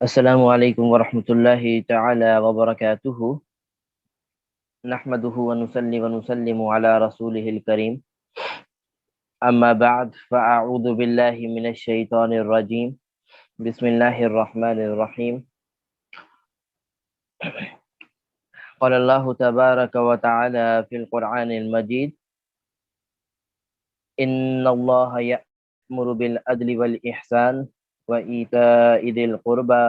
السلام علیکم ورحمۃ اللہ تعالی وبرکاتہ، نحمده ونصلي ونسلم على رسوله الكريم، اما بعد فاعوذ باللہ من الشیطان الرجیم، بسم اللہ الرحمن الرحیم۔ قال اللہ تبارک وتعالی فی القرآن المجید، ان اللہ یأمر بالعدل والاحسان وایتاء ذی القربى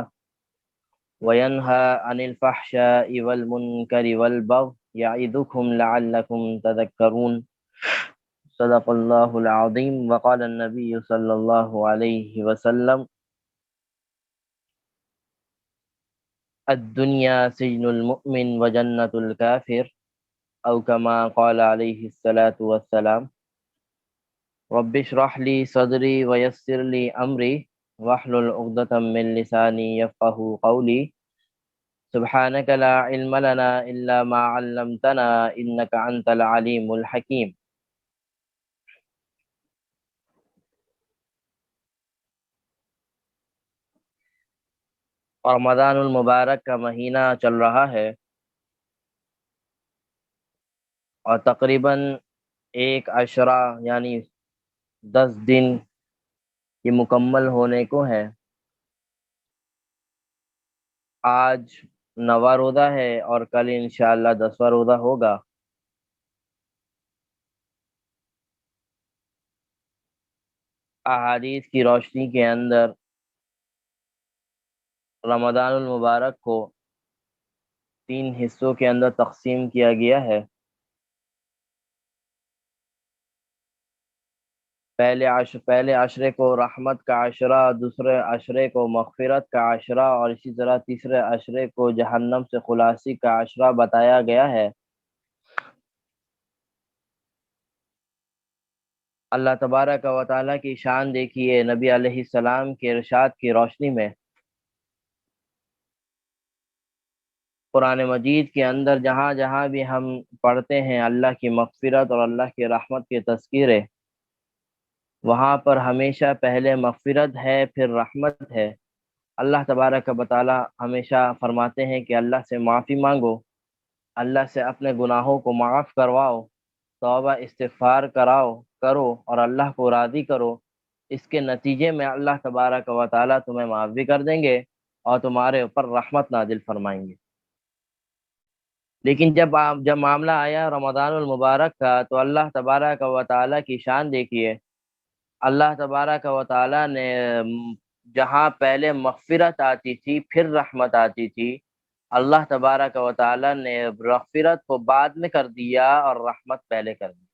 وَيَنْهَى عَنِ الْفَحْشَاءِ وَالْمُنْكَرِ وَالْبَغْيِ يَعِظُكُمْ لَعَلَّكُمْ تَذَكَّرُونَ۔ صدق اللہ العظیم۔ وقال النبی صلی اللہ علیہ وسلم، الدنیا سجن المؤمن وجنۃ الکافر، او کما قال علیہ الصلاۃ والسلام۔ رب اشرح لی صدری ویسر لی امری واحلل عقدۃ من لسانی یفقہوا قولی، سبحانک لا علم لنا الا ما علمتنا انک انت العلیم الحکیم۔ رمضان المبارک کا مہینہ چل رہا ہے اور تقریباً ایک عشرہ یعنی 10 دن یہ مکمل ہونے کو ہے۔ آج 9واں روزہ ہے اور کل انشاءاللہ 10واں روزہ ہوگا۔ احادیث کی روشنی کے اندر رمضان المبارک کو 3 حصوں کے اندر تقسیم کیا گیا ہے۔ پہلے عشرے کو رحمت کا عشرہ، دوسرے عشرے کو مغفرت کا عشرہ اور اسی طرح تیسرے عشرے کو جہنم سے خلاصی کا عشرہ بتایا گیا ہے۔ اللہ تبارک و تعالیٰ کی شان دیکھیے، نبی علیہ السلام کے ارشاد کی روشنی میں قرآن مجید کے اندر جہاں جہاں بھی ہم پڑھتے ہیں اللہ کی مغفرت اور اللہ کی رحمت کے تذکرے، وہاں پر ہمیشہ پہلے مغفرت ہے پھر رحمت ہے۔ اللہ تبارک و تعالیٰ ہمیشہ فرماتے ہیں کہ اللہ سے معافی مانگو، اللہ سے اپنے گناہوں کو معاف کرواؤ، توبہ استغفار کرو اور اللہ کو راضی کرو۔ اس کے نتیجے میں اللہ تبارک و تعالیٰ تمہیں معاف بھی کر دیں گے اور تمہارے اوپر رحمت نازل فرمائیں گے۔ لیکن جب معاملہ آیا رمضان المبارک کا تو اللہ تبارک و تعالیٰ کی شان دیکھیے، اللہ تبارک و تعالیٰ نے جہاں پہلے مغفرت آتی تھی پھر رحمت آتی تھی، اللہ تبارک و تعالیٰ نے مغفرت کو بعد میں کر دیا اور رحمت پہلے کر دیا۔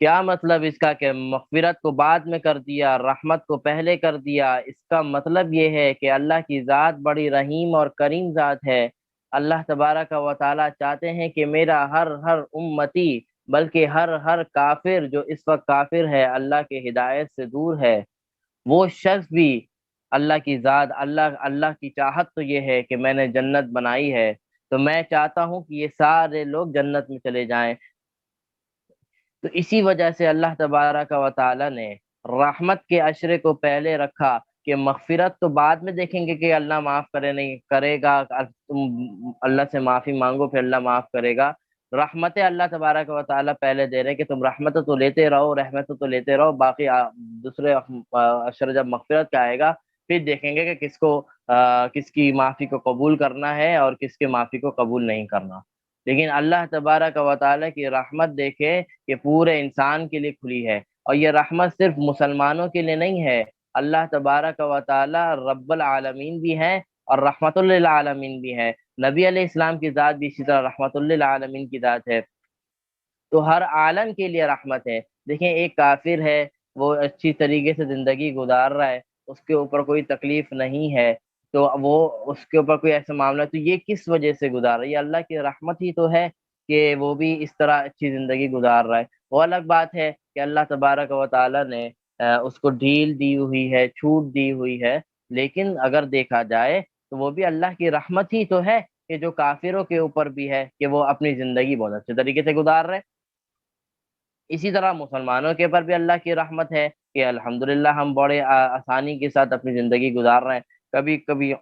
کیا مطلب اس کا کہ مغفرت کو بعد میں کر دیا، رحمت کو پہلے کر دیا؟ اس کا مطلب یہ ہے کہ اللہ کی ذات بڑی رحیم اور کریم ذات ہے۔ اللہ تبارک و تعالیٰ چاہتے ہیں کہ میرا ہر امتی، بلکہ ہر کافر جو اس وقت کافر ہے، اللہ کے ہدایت سے دور ہے، وہ شخص بھی اللہ کی ذات، اللہ کی چاہت تو یہ ہے کہ میں نے جنت بنائی ہے، تو میں چاہتا ہوں کہ یہ سارے لوگ جنت میں چلے جائیں۔ تو اسی وجہ سے اللہ تبارک و تعالیٰ نے رحمت کے عشرے کو پہلے رکھا کہ مغفرت تو بعد میں دیکھیں گے کہ اللہ معاف نہیں کرے گا، تم اللہ سے معافی مانگو پھر اللہ معاف کرے گا۔ رحمت اللہ تبارک و تعالیٰ پہلے دے رہے کہ تم رحمت تو لیتے رہو، رحمت تو لیتے رہو، باقی دوسرے عشرے جب مغفرت کا آئے گا پھر دیکھیں گے کہ کس کی معافی کو قبول کرنا ہے اور کس کے معافی کو قبول نہیں کرنا۔ لیکن اللہ تبارک و تعالیٰ کی رحمت دیکھے کہ پورے انسان کے لیے کھلی ہے، اور یہ رحمت صرف مسلمانوں کے لیے نہیں ہے۔ اللہ تبارک و تعالیٰ رب العالمین بھی ہیں اور رحمت للعالمین بھی ہے۔ نبی علیہ السلام کی ذات بھی اسی طرح رحمت للعالمین کی ذات ہے، تو ہر عالم کے لیے رحمت ہے۔ دیکھیں ایک کافر ہے، وہ اچھی طریقے سے زندگی گزار رہا ہے، اس کے اوپر کوئی تکلیف نہیں ہے، تو وہ اس کے اوپر کوئی ایسا معاملہ، تو یہ کس وجہ سے گزار رہا ہے؟ یہ اللہ کی رحمت ہی تو ہے کہ وہ بھی اس طرح اچھی زندگی گزار رہا ہے۔ وہ الگ بات ہے کہ اللہ تبارک و تعالیٰ نے اس کو ڈھیل دی ہوئی ہے، چھوٹ دی ہوئی ہے، لیکن اگر دیکھا جائے تو وہ بھی اللہ کی رحمت ہی تو ہے کہ جو کافروں کے اوپر بھی ہے کہ وہ اپنی زندگی بہت اچھے طریقے سے گزار رہے ہیں۔ اسی طرح مسلمانوں کے اوپر بھی اللہ کی رحمت ہے کہ الحمدللہ ہم بڑے آسانی کے ساتھ اپنی زندگی گزار رہے ہیں۔ کبھی کبھی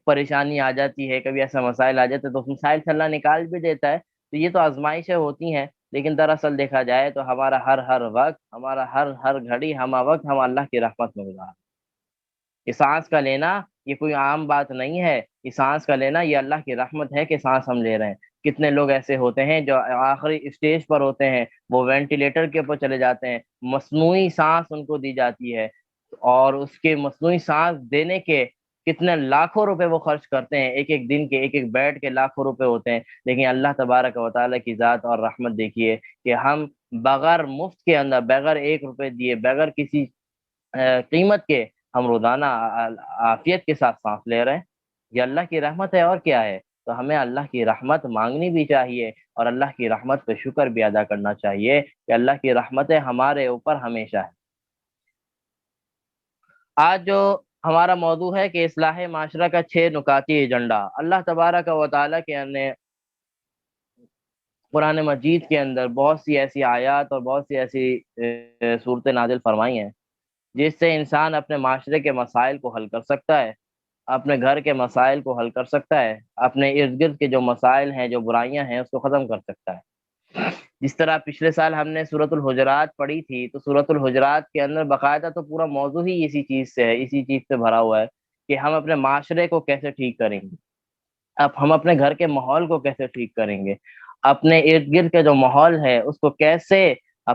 پریشانی آ جاتی ہے، کبھی ایسا مسائل آ جاتے ہیں تو اس مسائل سے اللہ نکال بھی دیتا ہے۔ تو یہ تو آزمائشیں ہوتی ہیں، لیکن دراصل دیکھا جائے تو ہمارا ہر وقت، ہمارا ہر گھڑی، ہم وقت ہم اللہ کی رحمت میں گزار۔ یہ سانس کا لینا یہ کوئی عام بات نہیں ہے، یہ سانس کا لینا یہ اللہ کی رحمت ہے کہ سانس ہم لے رہے ہیں۔ کتنے لوگ ایسے ہوتے ہیں جو آخری اسٹیج پر ہوتے ہیں، وہ وینٹیلیٹر کے اوپر چلے جاتے ہیں، مصنوعی سانس ان کو دی جاتی ہے، اور اس کے مصنوعی سانس دینے کے کتنے لاکھوں روپے وہ خرچ کرتے ہیں، ایک ایک دن کے، ایک ایک بیڈ کے لاکھوں روپے ہوتے ہیں۔ لیکن اللہ تبارک و تعالیٰ کی ذات اور رحمت دیکھیے کہ ہم بغیر مفت کے اندر، بغیر ایک روپے دیے، بغیر کسی قیمت کے، ہم روزانہ عافیت کے ساتھ سانس لے رہے ہیں۔ یہ اللہ کی رحمت ہے اور کیا ہے؟ تو ہمیں اللہ کی رحمت مانگنی بھی چاہیے، اور اللہ کی رحمت پہ شکر بھی ادا کرنا چاہیے کہ اللہ کی رحمتیں ہمارے اوپر ہمیشہ ہے۔ آج جو ہمارا موضوع ہے کہ اصلاح معاشرہ کا 6 نکاتی ایجنڈا، اللہ تبارک و تعالیٰ کے نے قرآن مجید کے اندر بہت سی ایسی آیات اور بہت سی ایسی صورتیں نازل فرمائی ہیں جس سے انسان اپنے معاشرے کے مسائل کو حل کر سکتا ہے، اپنے گھر کے مسائل کو حل کر سکتا ہے، اپنے ارد گرد کے جو مسائل ہیں، جو برائیاں ہیں، اس کو ختم کر سکتا ہے۔ جس طرح پچھلے سال ہم نے سورۃ الحجرات پڑھی تھی، تو سورۃ الحجرات کے اندر باقاعدہ تو پورا موضوع ہی اسی چیز سے ہے، اسی چیز سے بھرا ہوا ہے کہ ہم اپنے معاشرے کو کیسے ٹھیک کریں گے، اب ہم اپنے گھر کے ماحول کو کیسے ٹھیک کریں گے، اپنے ارد گرد کا جو ماحول ہے اس کو کیسے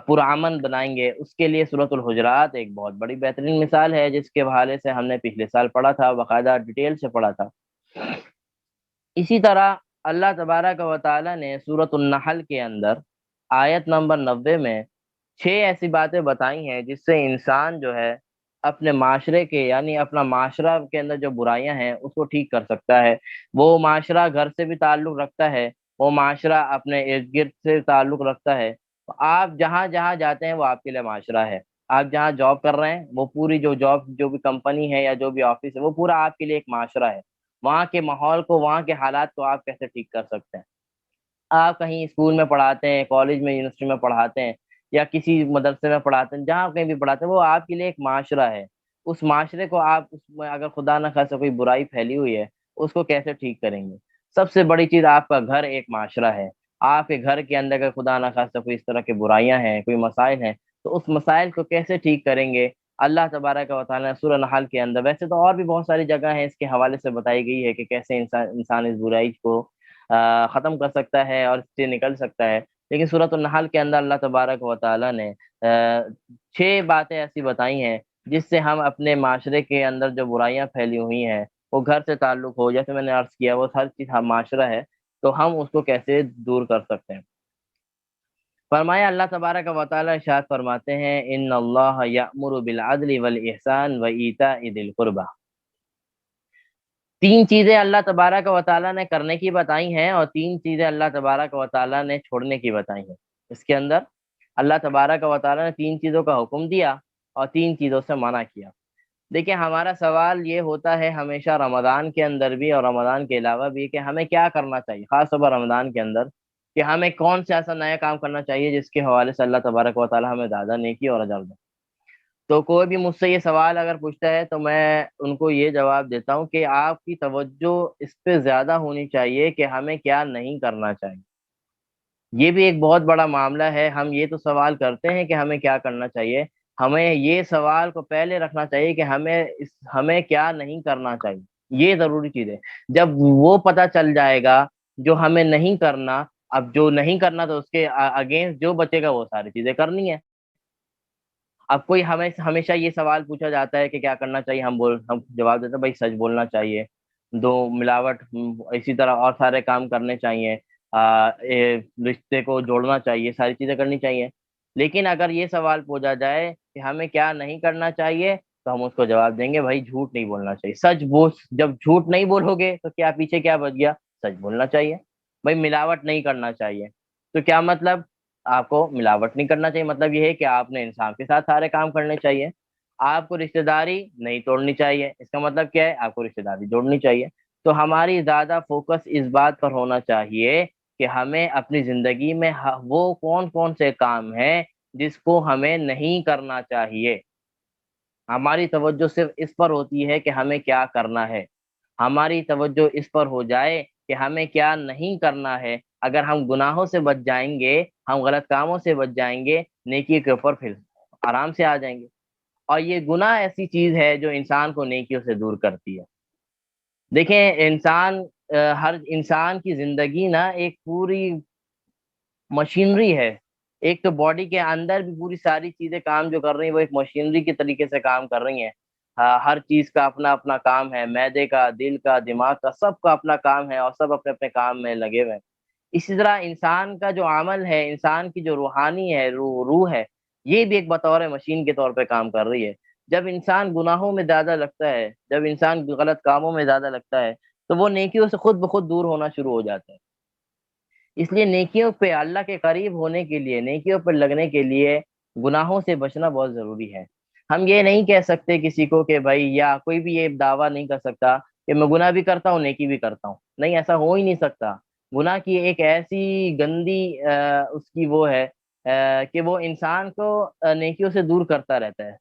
پرامن بنائیں گے۔ اس کے لیے سورۃ الحجرات ایک بہت بڑی بہترین مثال ہے، جس کے حوالے سے ہم نے پچھلے سال پڑھا تھا، باقاعدہ ڈیٹیل سے پڑھا تھا۔ اسی طرح اللہ تبارک و تعالیٰ نے سورۃ النحل کے اندر آیت نمبر 90 میں 6 ایسی باتیں بتائی ہیں جس سے انسان جو ہے اپنے معاشرے کے، یعنی اپنا معاشرہ کے اندر جو برائیاں ہیں اس کو ٹھیک کر سکتا ہے۔ وہ معاشرہ گھر سے بھی تعلق رکھتا ہے، وہ معاشرہ اپنے ارد گرد سے تعلق رکھتا ہے۔ آپ جہاں جہاں جاتے ہیں وہ آپ کے لیے معاشرہ ہے، آپ جہاں جاب کر رہے ہیں وہ پوری جو جاب، جو بھی کمپنی ہے یا جو بھی آفس ہے، وہ پورا آپ کے لیے ایک معاشرہ ہے۔ وہاں کے ماحول کو، وہاں کے حالات کو آپ کیسے ٹھیک کر سکتے ہیں؟ آپ کہیں اسکول میں پڑھاتے ہیں، کالج میں، یونیورسٹی میں پڑھاتے ہیں، یا کسی مدرسے میں پڑھاتے ہیں، جہاں کہیں بھی پڑھاتے ہیں، وہ آپ کے لیے ایک معاشرہ ہے۔ اس معاشرے کو آپ، اس میں اگر خدا نہ خاصہ کوئی برائی پھیلی ہوئی ہے، اس کو کیسے ٹھیک کریں گے؟ سب سے بڑی چیز، آپ کا گھر ایک معاشرہ ہے۔ آپ کے گھر کے اندر اگر خدا نہ خاصہ کوئی اس طرح کی برائیاں ہیں، کوئی مسائل ہیں، تو اس مسائل کو کیسے ٹھیک کریں گے؟ اللہ تبارک و تعالیٰ نے سورہ نحل کے اندر، ویسے تو اور بھی بہت ساری جگہ ہیں اس کے حوالے سے بتائی گئی ہے کہ کیسے انسان اس برائی کو ختم کر سکتا ہے اور اس سے نکل سکتا ہے، لیکن سورۃ النحل کے اندر اللہ تبارک و تعالیٰ نے 6 باتیں ایسی بتائی ہیں جس سے ہم اپنے معاشرے کے اندر جو برائیاں پھیلی ہوئی ہیں، وہ گھر سے تعلق ہو، جیسے میں نے عرض کیا، وہ ہر چیز ہم معاشرہ ہے، تو ہم اس کو کیسے دور کر سکتے ہیں۔ فرمایا اللہ تبارک و تعالیٰ ارشاد فرماتے ہیں، ان اللہ یأمر بالعدل والاحسان وایتاء ذی القربی۔ 3 چیزیں اللہ تبارک و تعالیٰ نے کرنے کی بتائی ہیں، اور 3 چیزیں اللہ تبارک و تعالیٰ نے چھوڑنے کی بتائی ہیں۔ اس کے اندر اللہ تبارک و تعالیٰ نے 3 چیزوں کا حکم دیا اور 3 چیزوں سے منع کیا۔ دیکھیں، ہمارا سوال یہ ہوتا ہے ہمیشہ رمضان کے اندر بھی اور رمضان کے علاوہ بھی کہ ہمیں کیا کرنا چاہیے، خاص طور پر رمضان کے اندر، کہ ہمیں کون سا ایسا نیا کام کرنا چاہیے جس کے حوالے سے اللہ تبارک و تعالیٰ ہمیں زیادہ نیکی اور اجر دے۔ تو کوئی بھی مجھ سے یہ سوال اگر پوچھتا ہے تو میں ان کو یہ جواب دیتا ہوں کہ آپ کی توجہ اس پہ زیادہ ہونی چاہیے کہ ہمیں کیا نہیں کرنا چاہیے۔ یہ بھی ایک بہت بڑا معاملہ ہے۔ ہم یہ تو سوال کرتے ہیں کہ ہمیں کیا کرنا چاہیے، ہمیں یہ سوال کو پہلے رکھنا چاہیے کہ ہمیں کیا نہیں کرنا چاہیے۔ یہ ضروری چیز ہے۔ جب وہ پتہ چل جائے گا جو ہمیں نہیں کرنا، اب جو نہیں کرنا تو اس کے اگینسٹ جو بچے گا وہ ساری چیزیں کرنی ہے۔ اب کوئی ہمیں ہمیشہ یہ سوال پوچھا جاتا ہے کہ کیا کرنا چاہیے، ہم جواب دیتے ہیں بھائی سچ بولنا چاہیے، دو ملاوٹ، اسی طرح اور سارے کام کرنے چاہیے، رشتے کو جوڑنا چاہیے، ساری چیزیں کرنی چاہیے۔ لیکن اگر یہ سوال پوچھا جائے کہ ہمیں کیا نہیں کرنا چاہیے، تو ہم اس کو جواب دیں گے بھائی جھوٹ نہیں بولنا چاہیے، سچ بول، جب جھوٹ نہیں بولو گے تو کیا پیچھے کیا بچ گیا؟ سچ بولنا چاہیے۔ بھائی ملاوٹ نہیں کرنا چاہیے، تو کیا مطلب؟ آپ کو ملاوٹ نہیں کرنا چاہیے، مطلب یہ ہے کہ آپ نے انصاف کے ساتھ سارے کام کرنے چاہیے۔ آپ کو رشتہ داری نہیں توڑنی چاہیے، اس کا مطلب کیا ہے؟ آپ کو رشتہ داری جوڑنی چاہیے۔ تو ہماری زیادہ فوکس اس بات پر ہونا چاہیے کہ ہمیں اپنی زندگی میں وہ کون کون سے کام ہیں جس کو ہمیں نہیں کرنا چاہیے۔ ہماری توجہ صرف اس پر ہوتی ہے کہ ہمیں کیا کرنا ہے، ہماری توجہ اس پر ہو جائے کہ ہمیں کیا نہیں کرنا ہے، اگر ہم گناہوں سے بچ جائیں گے، ہم غلط کاموں سے بچ جائیں گے، نیکی کے اوپر پھر آرام سے آ جائیں گے۔ اور یہ گناہ ایسی چیز ہے جو انسان کو نیکیوں سے دور کرتی ہے۔ دیکھیں انسان ہر انسان کی زندگی نا ایک پوری مشینری ہے۔ ایک تو باڈی کے اندر بھی پوری ساری چیزیں کام جو کر رہی ہیں وہ ایک مشینری کے طریقے سے کام کر رہی ہیں۔ ہر چیز کا اپنا اپنا کام ہے، معدے کا، دل کا، دماغ کا، سب کا اپنا کام ہے اور سب اپنے اپنے کام میں لگے ہوئے ہیں۔ اسی طرح انسان کا جو عمل ہے، انسان کی جو روحانی ہے، روح ہے، یہ بھی ایک بطور مشین کے طور پہ کام کر رہی ہے۔ جب انسان گناہوں میں زیادہ لگتا ہے، جب انسان غلط کاموں میں زیادہ لگتا ہے، تو وہ نیکیوں سے خود بخود دور ہونا شروع ہو جاتا ہے۔ اس لیے نیکیوں پہ اللہ کے قریب ہونے کے لیے، نیکیوں پر لگنے کے لیے گناہوں سے بچنا بہت ضروری ہے۔ ہم یہ نہیں کہہ سکتے کسی کو کہ بھائی، یا کوئی بھی یہ دعویٰ نہیں کر سکتا کہ میں گناہ بھی کرتا ہوں نیکی بھی کرتا ہوں، نہیں، ایسا ہو ہی نہیں سکتا۔ گناہ کی ایک ایسی گندی اس کی وہ ہے کہ وہ انسان کو نیکیوں سے دور کرتا رہتا ہے۔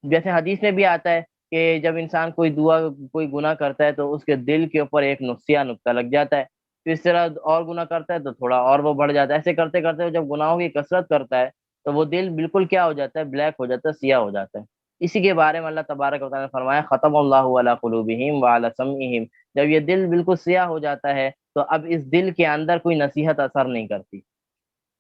جیسے حدیث میں بھی آتا ہے کہ جب انسان کوئی گناہ کرتا ہے تو اس کے دل کے اوپر ایک نقطہ نقطہ لگ جاتا ہے، پھر اس طرح اور گناہ کرتا ہے تو تھوڑا اور وہ بڑھ جاتا ہے، ایسے کرتے کرتے وہ جب گناہوں کی کثرت کرتا ہے تو وہ دل بالکل کیا ہو جاتا ہے، بلیک ہو جاتا ہے، سیاہ ہو جاتا ہے۔ اسی کے بارے میں اللہ تبارک و تعالیٰ نے فرمایا ختم اللہ علی قلوبہم وعلی سمعہم، جب یہ دل بالکل سیاہ ہو جاتا ہے تو اب اس دل کے اندر کوئی نصیحت اثر نہیں کرتی،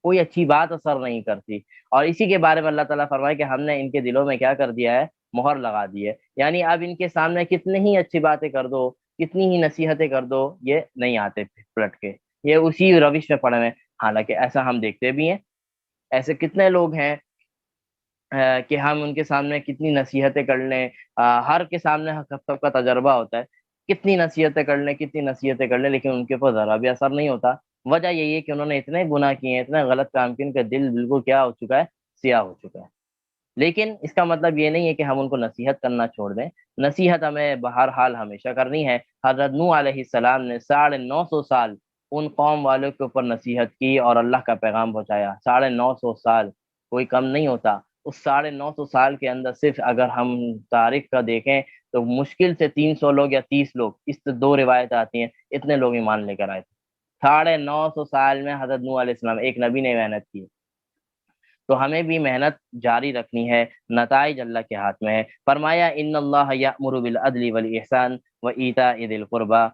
کوئی اچھی بات اثر نہیں کرتی۔ اور اسی کے بارے میں اللہ تعالیٰ فرمائے کہ ہم نے ان کے دلوں میں کیا کر دیا ہے، مہر لگا دی ہے، یعنی اب ان کے سامنے کتنی ہی اچھی باتیں کر دو، کتنی ہی نصیحتیں کر دو، یہ نہیں آتے پلٹ کے، یہ اسی روش میں پڑے ہوئے ہیں۔ حالانکہ ایسا ہم دیکھتے بھی ہیں، ایسے کتنے لوگ ہیں کہ ہم ان کے سامنے کتنی نصیحتیں کر لیں، ہر کے سامنے سب کا تجربہ ہوتا ہے، کتنی نصیحتیں کر لیں، کتنی نصیحتیں کر لیں، لیکن ان کے اوپر ذرا بھی اثر نہیں ہوتا۔ وجہ یہی ہے کہ انہوں نے اتنے گناہ کیے ہیں، اتنے غلط کام کیے، ان کا دل بالکل کیا ہو چکا ہے، سیاہ ہو چکا ہے۔ لیکن اس کا مطلب یہ نہیں ہے کہ ہم ان کو نصیحت کرنا چھوڑ دیں، نصیحت ہمیں بہرحال ہمیشہ کرنی ہے۔ حضرت نوح علیہ السلام نے 950 سال ان قوم والوں کے اوپر نصیحت کی اور اللہ کا پیغام پہنچایا۔ 950 سال کوئی کم نہیں ہوتا۔ اس 950 سال کے اندر صرف اگر ہم تاریخ کا دیکھیں تو مشکل سے 300 لوگ یا 30 لوگ، اس سے دو روایت آتی ہیں، اتنے لوگ ایمان لے کر آئے تھے۔ 950 سال میں حضرت نوح علیہ السلام ایک نبی نے محنت کی، تو ہمیں بھی محنت جاری رکھنی ہے، نتائج اللہ کے ہاتھ میں ہے۔ فرمایا ان اللہ یأمر بالعدل والاحسان وایتاء ذی القربی،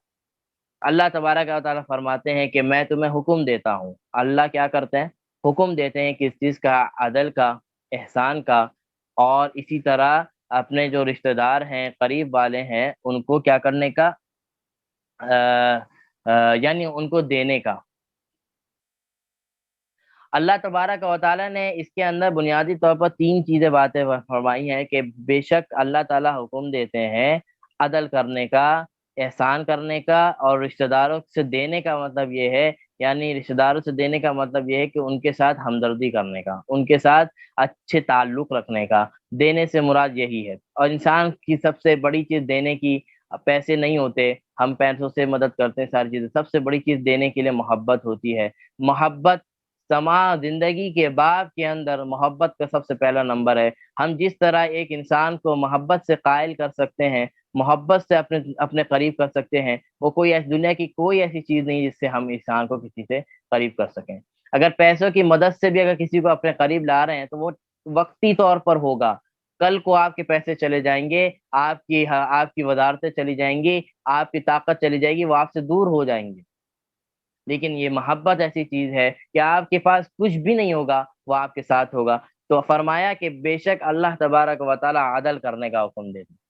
اللہ تبارک و تعالیٰ فرماتے ہیں کہ میں تمہیں حکم دیتا ہوں۔ اللہ کیا کرتے ہیں؟ حکم دیتے ہیں کس چیز کا؟ عدل کا، احسان کا، اور اسی طرح اپنے جو رشتہ دار ہیں، قریب والے ہیں، ان کو کیا کرنے کا، یعنی ان کو دینے کا۔ اللہ تبارک و تعالیٰ نے اس کے اندر بنیادی طور پر 3 باتیں فرمائی ہیں کہ بے شک اللہ تعالیٰ حکم دیتے ہیں عدل کرنے کا، احسان کرنے کا، اور رشتہ داروں سے دینے کا مطلب یہ ہے، یعنی رشتہ داروں سے دینے کا مطلب یہ ہے کہ ان کے ساتھ ہمدردی کرنے کا، ان کے ساتھ اچھے تعلق رکھنے کا۔ دینے سے مراد یہی ہے، اور انسان کی سب سے بڑی چیز دینے کی پیسے نہیں ہوتے، ہم پیسوں سے مدد کرتے ہیں ساری چیزیں، سب سے بڑی چیز دینے کے لیے محبت ہوتی ہے۔ محبت زندگی کے باب کے اندر محبت کا سب سے پہلا نمبر ہے۔ ہم جس طرح ایک انسان کو محبت سے قائل کر سکتے ہیں، محبت سے اپنے قریب کر سکتے ہیں، وہ کوئی دنیا کی کوئی ایسی چیز نہیں جس سے ہم انسان کو کسی سے قریب کر سکیں۔ اگر پیسوں کی مدد سے بھی اگر کسی کو اپنے قریب لا رہے ہیں تو وہ وقتی طور پر ہوگا، کل کو آپ کے پیسے چلے جائیں گے، آپ کی وزارتیں چلی جائیں گی، آپ کی طاقت چلی جائے گی، وہ آپ سے دور ہو جائیں گے۔ لیکن یہ محبت ایسی چیز ہے کہ آپ کے پاس کچھ بھی نہیں ہوگا، وہ آپ کے ساتھ ہوگا۔ تو فرمایا کہ بے شک اللہ تبارک و تعالیٰ عدل کرنے کا حکم دیتے ہیں۔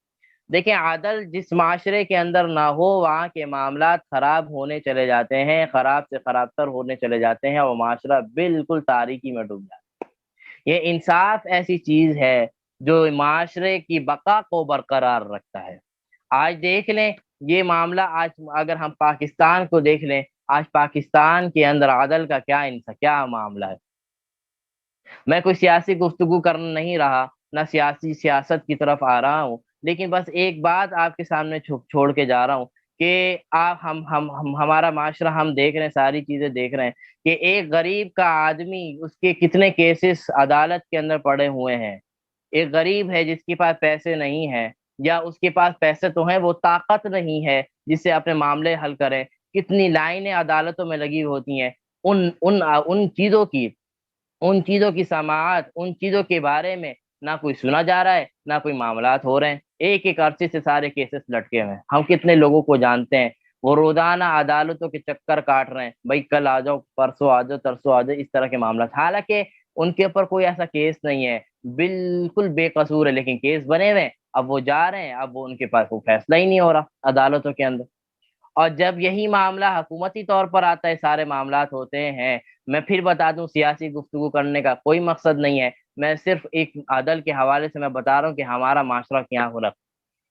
دیکھیں عدل جس معاشرے کے اندر نہ ہو، وہاں کے معاملات خراب ہونے چلے جاتے ہیں، خراب سے خراب تر ہونے چلے جاتے ہیں، اور معاشرہ بالکل تاریکی میں ڈوب جاتا ہے۔ یہ انصاف ایسی چیز ہے جو معاشرے کی بقا کو برقرار رکھتا ہے۔ آج دیکھ لیں یہ معاملہ، آج اگر ہم پاکستان کو دیکھ لیں، آج پاکستان کے اندر عدل کا کیا معاملہ ہے۔ میں کوئی سیاسی گفتگو کرنا نہیں رہا، نہ سیاست کی طرف آ رہا ہوں، لیکن بس ایک بات آپ کے سامنے چھوڑ کے جا رہا ہوں کہ آپ ہم ہمارا معاشرہ ہم دیکھ رہے ہیں، ساری چیزیں دیکھ رہے ہیں کہ ایک غریب کا آدمی، اس کے کتنے کیسز عدالت کے اندر پڑے ہوئے ہیں۔ ایک غریب ہے جس کے پاس پیسے نہیں ہیں، یا اس کے پاس پیسے تو ہیں، وہ طاقت نہیں ہے جس سے اپنے معاملے حل کریں، کتنی لائنیں عدالتوں میں لگی ہوتی ہیں ان چیزوں کی، ان چیزوں کی سماعت، ان چیزوں کے بارے میں نہ کوئی سنا جا رہا ہے، نہ کوئی معاملات ہو رہے ہیں۔ ایک ایک عرصے سے سارے کیسز لٹکے ہوئے ہیں، ہم کتنے لوگوں کو جانتے ہیں وہ روزانہ عدالتوں کے چکر کاٹ رہے ہیں، بھائی کل آ جاؤ، پرسوں آ جاؤ، ترسوں آ جاؤ، اس طرح کے معاملات، حالانکہ ان کے اوپر کوئی ایسا کیس نہیں ہے، بالکل بے قصور ہے، لیکن کیس بنے ہوئے ہیں، اب وہ جا رہے ہیں، اب وہ ان کے پاس کوئی فیصلہ ہی نہیں ہو رہا عدالتوں کے اندر۔ اور جب یہی معاملہ حکومتی طور پر آتا ہے، سارے معاملات ہوتے ہیں، میں پھر بتا دوں سیاسی گفتگو کرنے کا کوئی مقصد نہیں ہے، میں صرف ایک عدل کے حوالے سے میں بتا رہا ہوں کہ ہمارا معاشرہ کیا ہو رہا،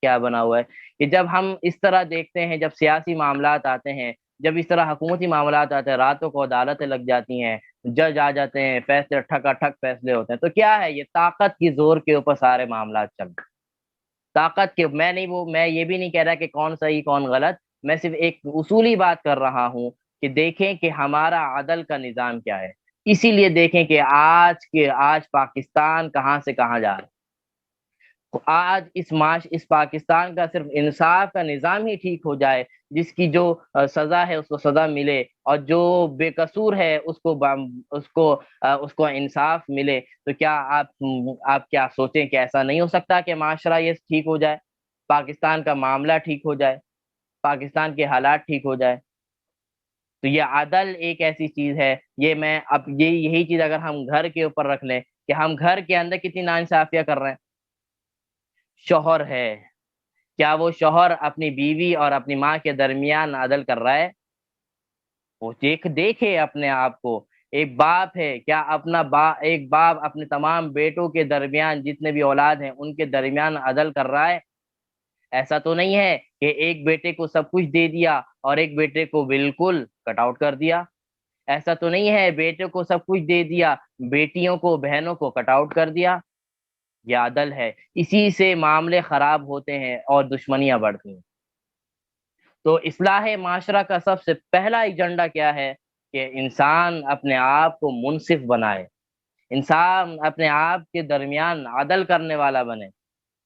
کیا بنا ہوا ہے، کہ جب ہم اس طرح دیکھتے ہیں، جب سیاسی معاملات آتے ہیں، جب اس طرح حکومتی معاملات آتے ہیں، راتوں کو عدالتیں لگ جاتی ہیں، جج آ جاتے ہیں، فیصلے ٹھکا ٹھک فیصلے ہوتے ہیں، تو کیا ہے یہ طاقت کی زور کے اوپر سارے معاملات چل رہے ہیں۔ طاقت کے، میں یہ بھی نہیں کہہ رہا کہ کون صحیح کون غلط، میں صرف ایک اصولی بات کر رہا ہوں کہ دیکھیں کہ ہمارا عدل کا نظام کیا ہے، اسی لیے دیکھیں کہ آج پاکستان کہاں سے کہاں جا رہا ہے۔ آج اس پاکستان کا صرف انصاف کا نظام ہی ٹھیک ہو جائے، جس کی جو سزا ہے اس کو سزا ملے، اور جو بے قصور ہے اس کو انصاف ملے، تو کیا آپ کیا سوچیں کہ ایسا نہیں ہو سکتا کہ معاشرہ یہ ٹھیک ہو جائے، پاکستان کا معاملہ ٹھیک ہو جائے، پاکستان کے حالات ٹھیک ہو جائے؟ تو یہ عدل ایک ایسی چیز ہے، یہی چیز اگر ہم گھر کے اوپر رکھ لیں کہ ہم گھر کے اندر کتنی ناانصافیاں کر رہے ہیں۔ شوہر ہے، کیا وہ شوہر اپنی بیوی اور اپنی ماں کے درمیان عدل کر رہا ہے؟ وہ دیکھے اپنے آپ کو۔ ایک باپ ہے، کیا ایک باپ اپنے تمام بیٹوں کے درمیان، جتنے بھی اولاد ہیں ان کے درمیان عدل کر رہا ہے؟ ایسا تو نہیں ہے کہ ایک بیٹے کو سب کچھ دے دیا اور ایک بیٹے کو بالکل کٹ آؤٹ کر دیا۔ ایسا تو نہیں ہے بیٹے کو سب کچھ دے دیا، بیٹیوں کو، بہنوں کو کٹ آؤٹ کر دیا۔ یہ عدل ہے، اسی سے معاملے خراب ہوتے ہیں اور دشمنیاں بڑھتی ہیں۔ تو اصلاح معاشرہ کا سب سے پہلا ایجنڈا کیا ہے؟ کہ انسان اپنے آپ کو منصف بنائے، انسان اپنے آپ کے درمیان عدل کرنے والا بنے،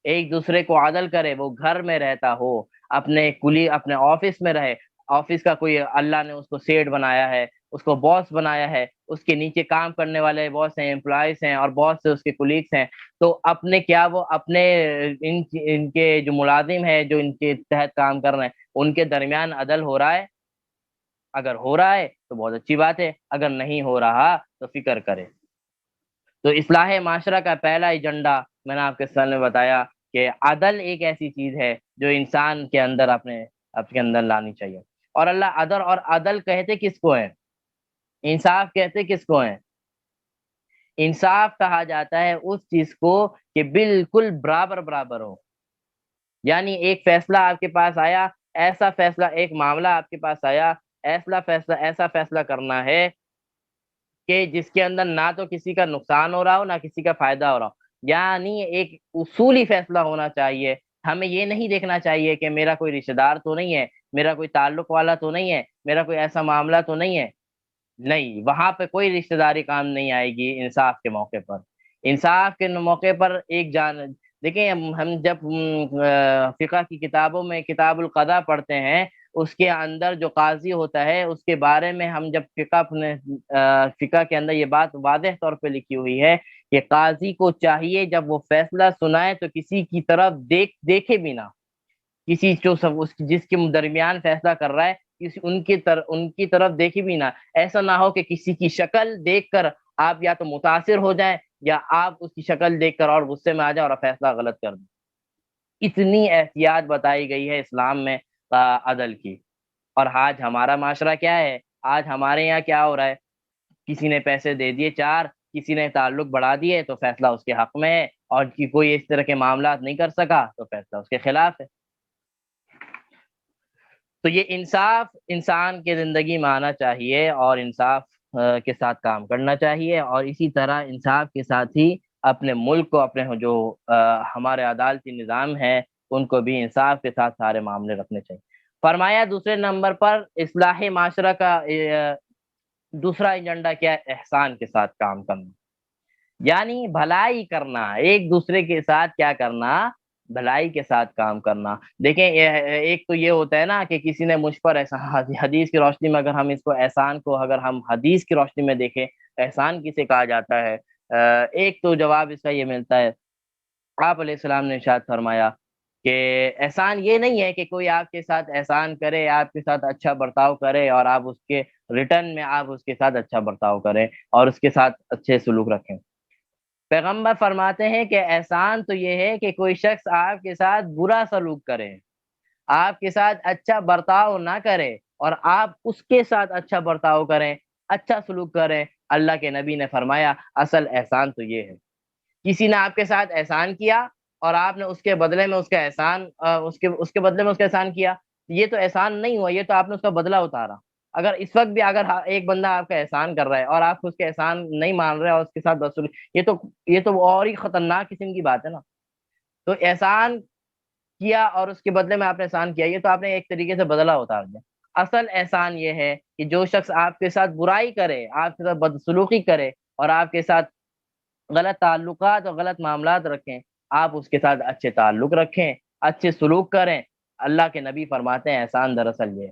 ایک دوسرے کو عدل کرے، وہ گھر میں رہتا ہو، اپنے آفس میں رہے، آفس کا کوئی اللہ نے اس کو سیٹ بنایا ہے، اس کو باس بنایا ہے، اس کے نیچے کام کرنے والے بہت سے امپلائیز ہیں اور بہت سے اس کے کولیگس ہیں، تو وہ اپنے ان کے جو ملازم ہیں، جو ان کے تحت کام کر رہے ہیں، ان کے درمیان عدل ہو رہا ہے؟ اگر ہو رہا ہے تو بہت اچھی بات ہے، اگر نہیں ہو رہا تو فکر کرے۔ تو اصلاح معاشرہ کا پہلا ایجنڈا میں نے آپ کے سامنے بتایا کہ عدل ایک ایسی چیز ہے جو انسان کے اندر اپنے اندر لانی چاہیے۔ اور اللہ عدل کہتے کس کو ہیں؟ انصاف کہتے کس کو ہیں؟ انصاف کہا جاتا ہے اس چیز کو کہ بالکل برابر برابر ہو، یعنی ایک فیصلہ آپ کے پاس آیا، ایسا فیصلہ، ایک معاملہ آپ کے پاس آیا، ایسا فیصلہ کرنا ہے کہ جس کے اندر نہ تو کسی کا نقصان ہو رہا ہو، نہ کسی کا فائدہ ہو رہا ہو، یعنی ایک اصولی فیصلہ ہونا چاہیے۔ ہمیں یہ نہیں دیکھنا چاہیے کہ میرا کوئی رشتہ دار تو نہیں ہے، میرا کوئی تعلق والا تو نہیں ہے، میرا کوئی ایسا معاملہ تو نہیں ہے، نہیں، وہاں پہ کوئی رشتہ داری کام نہیں آئے گی انصاف کے موقع پر۔ انصاف کے موقع پر دیکھیں، ہم جب فقہ کی کتابوں میں کتاب القضاء پڑھتے ہیں، اس کے اندر جو قاضی ہوتا ہے اس کے بارے میں ہم جب فقہ کے اندر یہ بات واضح طور پہ لکھی ہوئی ہے کہ قاضی کو چاہیے جب وہ فیصلہ سنائے تو کسی کی طرف دیکھے بھی نہ، کسی جو جس کے درمیان فیصلہ کر رہا ہے ان کی طرف دیکھی بھی نہ، ایسا نہ ہو کہ کسی کی شکل دیکھ کر آپ یا تو متاثر ہو جائیں، یا آپ اس کی شکل دیکھ کر اور غصے میں آ جائیں اور فیصلہ غلط کر دیں۔ اتنی احتیاط بتائی گئی ہے اسلام میں عدل کی۔ اور آج ہمارا معاشرہ کیا ہے؟ آج ہمارے یہاں کیا ہو رہا ہے؟ کسی نے پیسے دے دیے چار، کسی نے تعلق بڑھا دیے تو فیصلہ اس کے حق میں ہے، اور کوئی اس طرح کے معاملات نہیں کر سکا تو فیصلہ اس کے خلاف ہے۔ تو یہ انصاف انسان کے زندگی میں آنا چاہیے، اور انصاف کے ساتھ کام کرنا چاہیے، اور اسی طرح انصاف کے ساتھ ہی اپنے ملک کو، اپنے جو ہمارے عدالتی نظام ہے ان کو بھی انصاف کے ساتھ سارے معاملے رکھنے چاہیے۔ فرمایا دوسرے نمبر پر اصلاح معاشرہ کا دوسرا ایجنڈا کیا ہے؟ احسان کے ساتھ کام کرنا، یعنی بھلائی کرنا، ایک دوسرے کے ساتھ کیا کرنا؟ بھلائی کے ساتھ کام کرنا۔ دیکھیں ایک تو یہ ہوتا ہے نا کہ کسی نے مجھ پر احسان، حدیث کی روشنی میں اگر ہم اس کو احسان کو اگر ہم حدیث کی روشنی میں دیکھیں، احسان کسے کہا جاتا ہے؟ ایک تو جواب اس کا یہ ملتا ہے، آپ علیہ السلام نے ارشاد فرمایا کہ احسان یہ نہیں ہے کہ کوئی آپ کے ساتھ احسان کرے، آپ کے ساتھ اچھا برتاؤ کرے اور آپ اس کے ریٹرن میں آپ اس کے ساتھ اچھا برتاؤ کریں اور اس کے ساتھ اچھے سلوک رکھیں۔ پیغمبر فرماتے ہیں کہ احسان تو یہ ہے کہ کوئی شخص آپ کے ساتھ برا سلوک کرے، آپ کے ساتھ اچھا برتاؤ نہ کرے اور آپ اس کے ساتھ اچھا برتاؤ کریں، اچھا سلوک کریں۔ اللہ کے نبی نے فرمایا اصل احسان تو یہ ہے، کسی نے آپ کے ساتھ احسان کیا اور آپ نے اس کے بدلے میں اس کا احسان اس کے بدلے میں اس کا احسان کیا، یہ تو احسان نہیں ہوا، یہ تو آپ نے اس کا بدلہ اتارا۔ اگر اس وقت بھی اگر ایک بندہ آپ کا احسان کر رہا ہے اور آپ اس کے احسان نہیں مان رہے اور اس کے ساتھ بدسلوکی، یہ تو اور ہی خطرناک قسم کی بات ہے نا۔ تو احسان کیا اور اس کے بدلے میں آپ نے احسان کیا، یہ تو آپ نے ایک طریقے سے بدلہ اتار دیا۔ اصل احسان یہ ہے کہ جو شخص آپ کے ساتھ برائی کرے، آپ کے ساتھ بدسلوکی کرے اور آپ کے ساتھ غلط تعلقات اور غلط معاملات رکھیں، آپ اس کے ساتھ اچھے تعلق رکھیں، اچھے سلوک کریں۔ اللہ کے نبی فرماتے ہیں احسان دراصل یہ ہے۔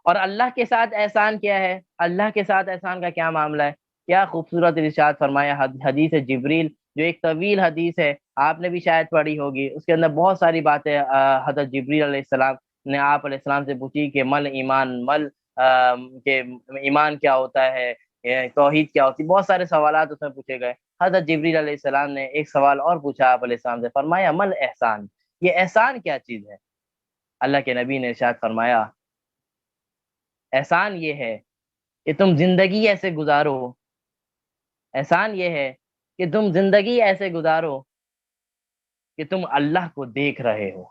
اور اللہ کے ساتھ احسان کیا ہے؟ اللہ کے ساتھ احسان کا کیا معاملہ ہے؟ کیا خوبصورت ارشاد فرمایا حدیث جبریل، جو ایک طویل حدیث ہے، آپ نے بھی شاید پڑھی ہوگی، اس کے اندر بہت ساری باتیں حضرت جبریل علیہ السلام نے آپ علیہ السلام سے پوچھی کہ مل ایمان، کہ ایمان کیا ہوتا ہے، توحید کیا ہوتی ہے، بہت سارے سوالات اس میں پوچھے گئے۔ حضرت جبریل علیہ السلام نے ایک سوال اور پوچھا آپ علیہ السلام سے، فرمایا مل احسان، یہ احسان کیا چیز ہے؟ اللہ کے نبی نے ارشاد فرمایا احسان یہ ہے کہ تم زندگی ایسے گزارو، احسان یہ ہے کہ تم زندگی ایسے گزارو کہ تم اللہ کو دیکھ رہے ہو،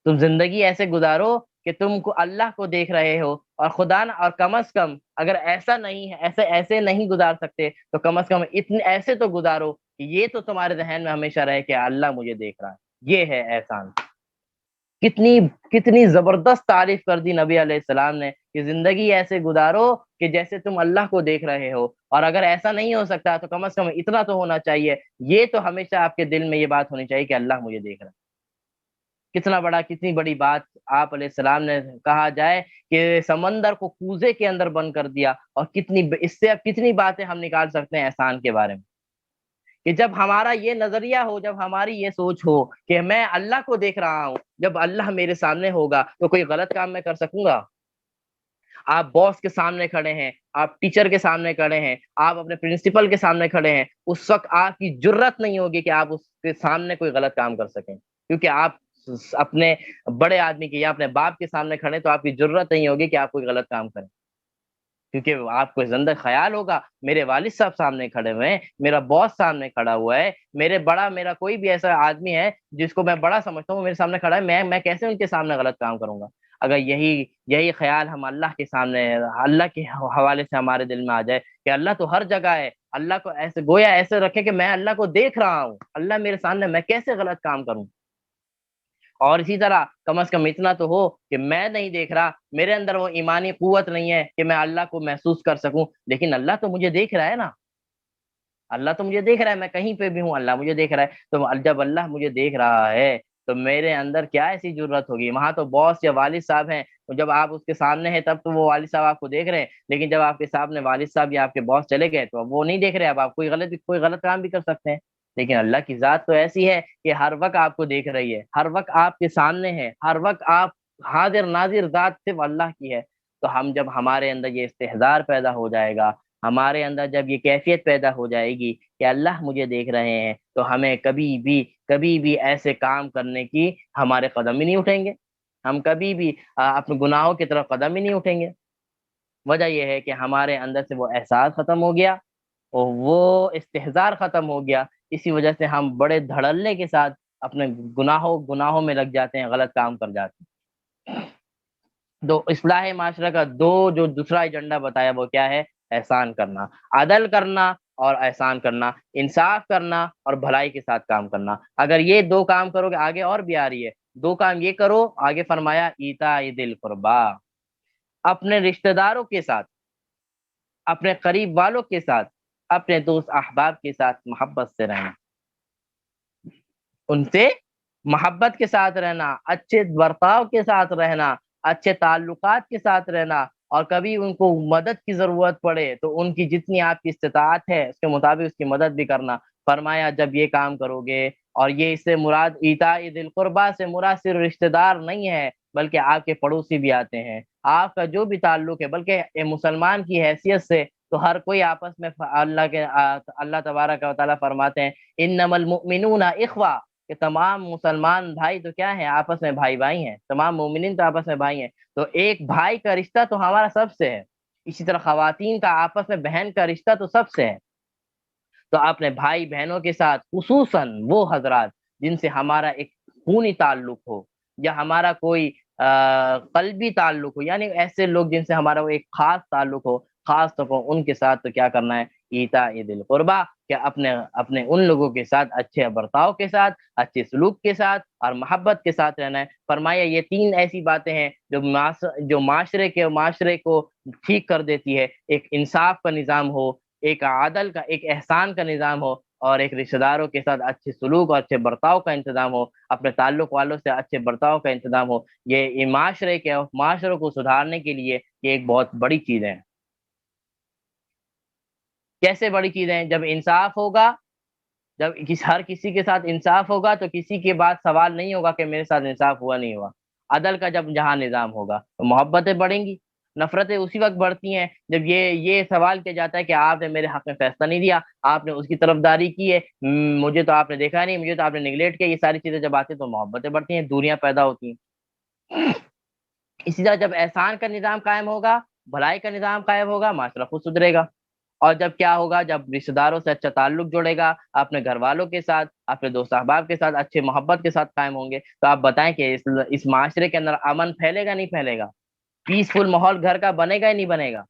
تم زندگی ایسے گزارو کہ تم کو اللہ کو دیکھ رہے ہو، اور خدا نہ اور کم از کم اگر ایسا نہیں ہے، ایسے نہیں گزار سکتے تو کم از کم اتنے ایسے تو گزارو کہ یہ تو تمہارے ذہن میں ہمیشہ رہے کہ اللہ مجھے دیکھ رہا ہے۔ یہ ہے احسان۔ کتنی کتنی زبردست تعریف کر دی نبی علیہ السلام نے کہ زندگی ایسے گزارو کہ جیسے تم اللہ کو دیکھ رہے ہو، اور اگر ایسا نہیں ہو سکتا تو کم از کم اتنا تو ہونا چاہیے، یہ تو ہمیشہ آپ کے دل میں یہ بات ہونی چاہیے کہ اللہ مجھے دیکھ رہا ہے۔ کتنی بڑی بات آپ علیہ السلام نے کہا جائے کہ سمندر کو کوزے کے اندر بند کر دیا، اور اس سے اب کتنی باتیں ہم نکال سکتے ہیں احسان کے بارے میں، کہ جب ہمارا یہ نظریہ ہو، جب ہماری یہ سوچ ہو کہ میں اللہ کو دیکھ رہا ہوں، جب اللہ میرے سامنے ہوگا تو کوئی غلط کام میں کر سکوں گا؟ آپ باس کے سامنے کھڑے ہیں، آپ ٹیچر کے سامنے کھڑے ہیں، آپ اپنے پرنسپل کے سامنے کھڑے ہیں، اس وقت آپ کی جرت نہیں ہوگی کہ آپ اس کے سامنے کوئی غلط کام کر سکیں، کیونکہ آپ اپنے بڑے آدمی کے یا اپنے باپ کے سامنے کھڑے تو آپ کی جرت نہیں ہوگی کہ آپ کوئی غلط کام کریں، کیونکہ آپ کو زندہ خیال ہوگا میرے والد صاحب سامنے کھڑے ہوئے ہیں، میرا باس سامنے کھڑا ہوا ہے، میرا کوئی بھی ایسا آدمی ہے جس کو میں بڑا سمجھتا ہوں وہ میرے سامنے کھڑا ہے، میں کیسے ان کے سامنے غلط کام کروں گا؟ اگر یہی خیال ہم اللہ کے سامنے، اللہ کے حوالے سے ہمارے دل میں آ جائے کہ اللہ تو ہر جگہ ہے، اللہ کو ایسے گویا ایسے رکھے کہ میں اللہ کو دیکھ رہا ہوں، اللہ میرے سامنے، میں کیسے غلط کام کروں؟ اور اسی طرح کم از کم اتنا تو ہو کہ میں نہیں دیکھ رہا، میرے اندر وہ ایمانی قوت نہیں ہے کہ میں اللہ کو محسوس کر سکوں، لیکن اللہ تو مجھے دیکھ رہا ہے نا، اللہ تو مجھے دیکھ رہا ہے، میں کہیں پہ بھی ہوں اللہ مجھے دیکھ رہا ہے، تو جب اللہ مجھے دیکھ رہا ہے تو میرے اندر کیا ایسی ضرورت ہوگی؟ وہاں تو باس یا والد صاحب ہیں، جب آپ اس کے سامنے ہیں تب تو وہ والد صاحب آپ کو دیکھ رہے ہیں، لیکن جب آپ کے سامنے والد صاحب یا آپ کے باس چلے گئے تو اب وہ نہیں دیکھ رہے، اب آپ کوئی غلط کام بھی کر سکتے ہیں، لیکن اللہ کی ذات تو ایسی ہے کہ ہر وقت آپ کو دیکھ رہی ہے، ہر وقت آپ کے سامنے ہے، ہر وقت آپ حاضر ناظر ذات صرف اللہ کی ہے۔ تو جب ہمارے اندر یہ استحضار پیدا ہو جائے گا، ہمارے اندر جب یہ کیفیت پیدا ہو جائے گی کہ اللہ مجھے دیکھ رہے ہیں، تو ہمیں کبھی بھی ایسے کام کرنے کی ہمارے قدم ہی نہیں اٹھیں گے، ہم کبھی بھی اپنے گناہوں کی طرف قدم ہی نہیں اٹھیں گے۔ وجہ یہ ہے کہ ہمارے اندر سے وہ احساس ختم ہو گیا اور وہ استحضار ختم ہو گیا، اسی وجہ سے ہم بڑے دھڑلے کے ساتھ اپنے گناہوں میں لگ جاتے ہیں، غلط کام کر جاتے ہیں۔ تو اصلاح معاشرہ کا جو دوسرا ایجنڈا بتایا وہ کیا ہے؟ احسان کرنا، عدل کرنا اور احسان کرنا، انصاف کرنا اور بھلائی کے ساتھ کام کرنا۔ اگر یہ دو کام کرو گے، آگے اور بھی آ رہی ہے، دو کام یہ کرو، آگے فرمایا ایتا ذل قربا، اپنے رشتہ داروں کے ساتھ، اپنے قریب والوں کے ساتھ، اپنے دوست احباب کے ساتھ محبت سے رہنا، ان سے محبت کے ساتھ رہنا، اچھے برتاؤ کے ساتھ رہنا، اچھے تعلقات کے ساتھ رہنا، اور کبھی ان کو مدد کی ضرورت پڑے تو ان کی جتنی آپ کی استطاعت ہے اس کے مطابق اس کی مدد بھی کرنا۔ فرمایا جب یہ کام کرو گے، اور یہ اس سے مراد ایتاء ذی القربیٰ سے مراد صرف رشتہ دار نہیں ہے، بلکہ آپ کے پڑوسی بھی آتے ہیں، آپ کا جو بھی تعلق ہے، بلکہ مسلمان کی حیثیت سے تو ہر کوئی آپس میں اللہ تبارک و تعالیٰ فرماتے ہیں انما المؤمنون اخوہ، کہ تمام مسلمان بھائی تو کیا ہیں، آپس میں بھائی بھائی ہیں، تمام مومنین تو آپس میں بھائی ہیں، تو ایک بھائی کا رشتہ تو ہمارا سب سے ہے، اسی طرح خواتین کا آپس میں بہن کا رشتہ تو سب سے ہے۔ تو اپنے بھائی بہنوں کے ساتھ، خصوصاً وہ حضرات جن سے ہمارا ایک خونی تعلق ہو، یا ہمارا کوئی قلبی تعلق ہو، یعنی ایسے لوگ جن سے ہمارا وہ ایک خاص تعلق ہو، خاص طور پر ان کے ساتھ تو کیا کرنا ہے، ایتاء ذی القربیٰ، کہ اپنے اپنے ان لوگوں کے ساتھ اچھے برتاؤ کے ساتھ، اچھے سلوک کے ساتھ اور محبت کے ساتھ رہنا ہے۔ فرمایا یہ تین ایسی باتیں ہیں جو معاشرے کو ٹھیک کر دیتی ہے، ایک انصاف کا نظام ہو، ایک عادل کا، ایک احسان کا نظام ہو، اور ایک رشتہ داروں کے ساتھ اچھے سلوک اور اچھے برتاؤ کا انتظام ہو، اپنے تعلق والوں سے اچھے برتاؤ کا انتظام ہو۔ یہ معاشروں کو سدھارنے کے لیے یہ ایک بہت بڑی چیز ہے۔ کیسے بڑی چیز ہے؟ جب انصاف ہوگا، جب ہر کسی کے ساتھ انصاف ہوگا تو کسی کے بعد سوال نہیں ہوگا کہ میرے ساتھ انصاف ہوا نہیں ہوا۔ عدل کا جب جہاں نظام ہوگا تو محبتیں بڑھیں گی، نفرتیں اسی وقت بڑھتی ہیں جب یہ سوال کیا جاتا ہے کہ آپ نے میرے حق میں فیصلہ نہیں دیا، آپ نے اس کی طرفداری کی ہے، مجھے تو آپ نے دیکھا نہیں، مجھے تو آپ نے نگلیکٹ کیا، یہ ساری چیزیں جب آتی ہیں تو محبتیں بڑھتی ہیں، دوریاں پیدا ہوتی ہیں۔ اسی طرح جب احسان کا نظام قائم ہوگا، بھلائی کا نظام قائم ہوگا، معاشرہ خود سدھرے گا۔ اور جب کیا ہوگا، جب رشتہ داروں سے اچھا تعلق جوڑے گا، اپنے گھر والوں کے ساتھ، اپنے دوست احباب کے ساتھ اچھے محبت کے ساتھ قائم ہوں گے، تو آپ بتائیں کہ اس معاشرے کے اندر امن پھیلے گا نہیں پھیلے گا؟ پیسفل ماحول گھر کا بنے گا یا نہیں بنے گا؟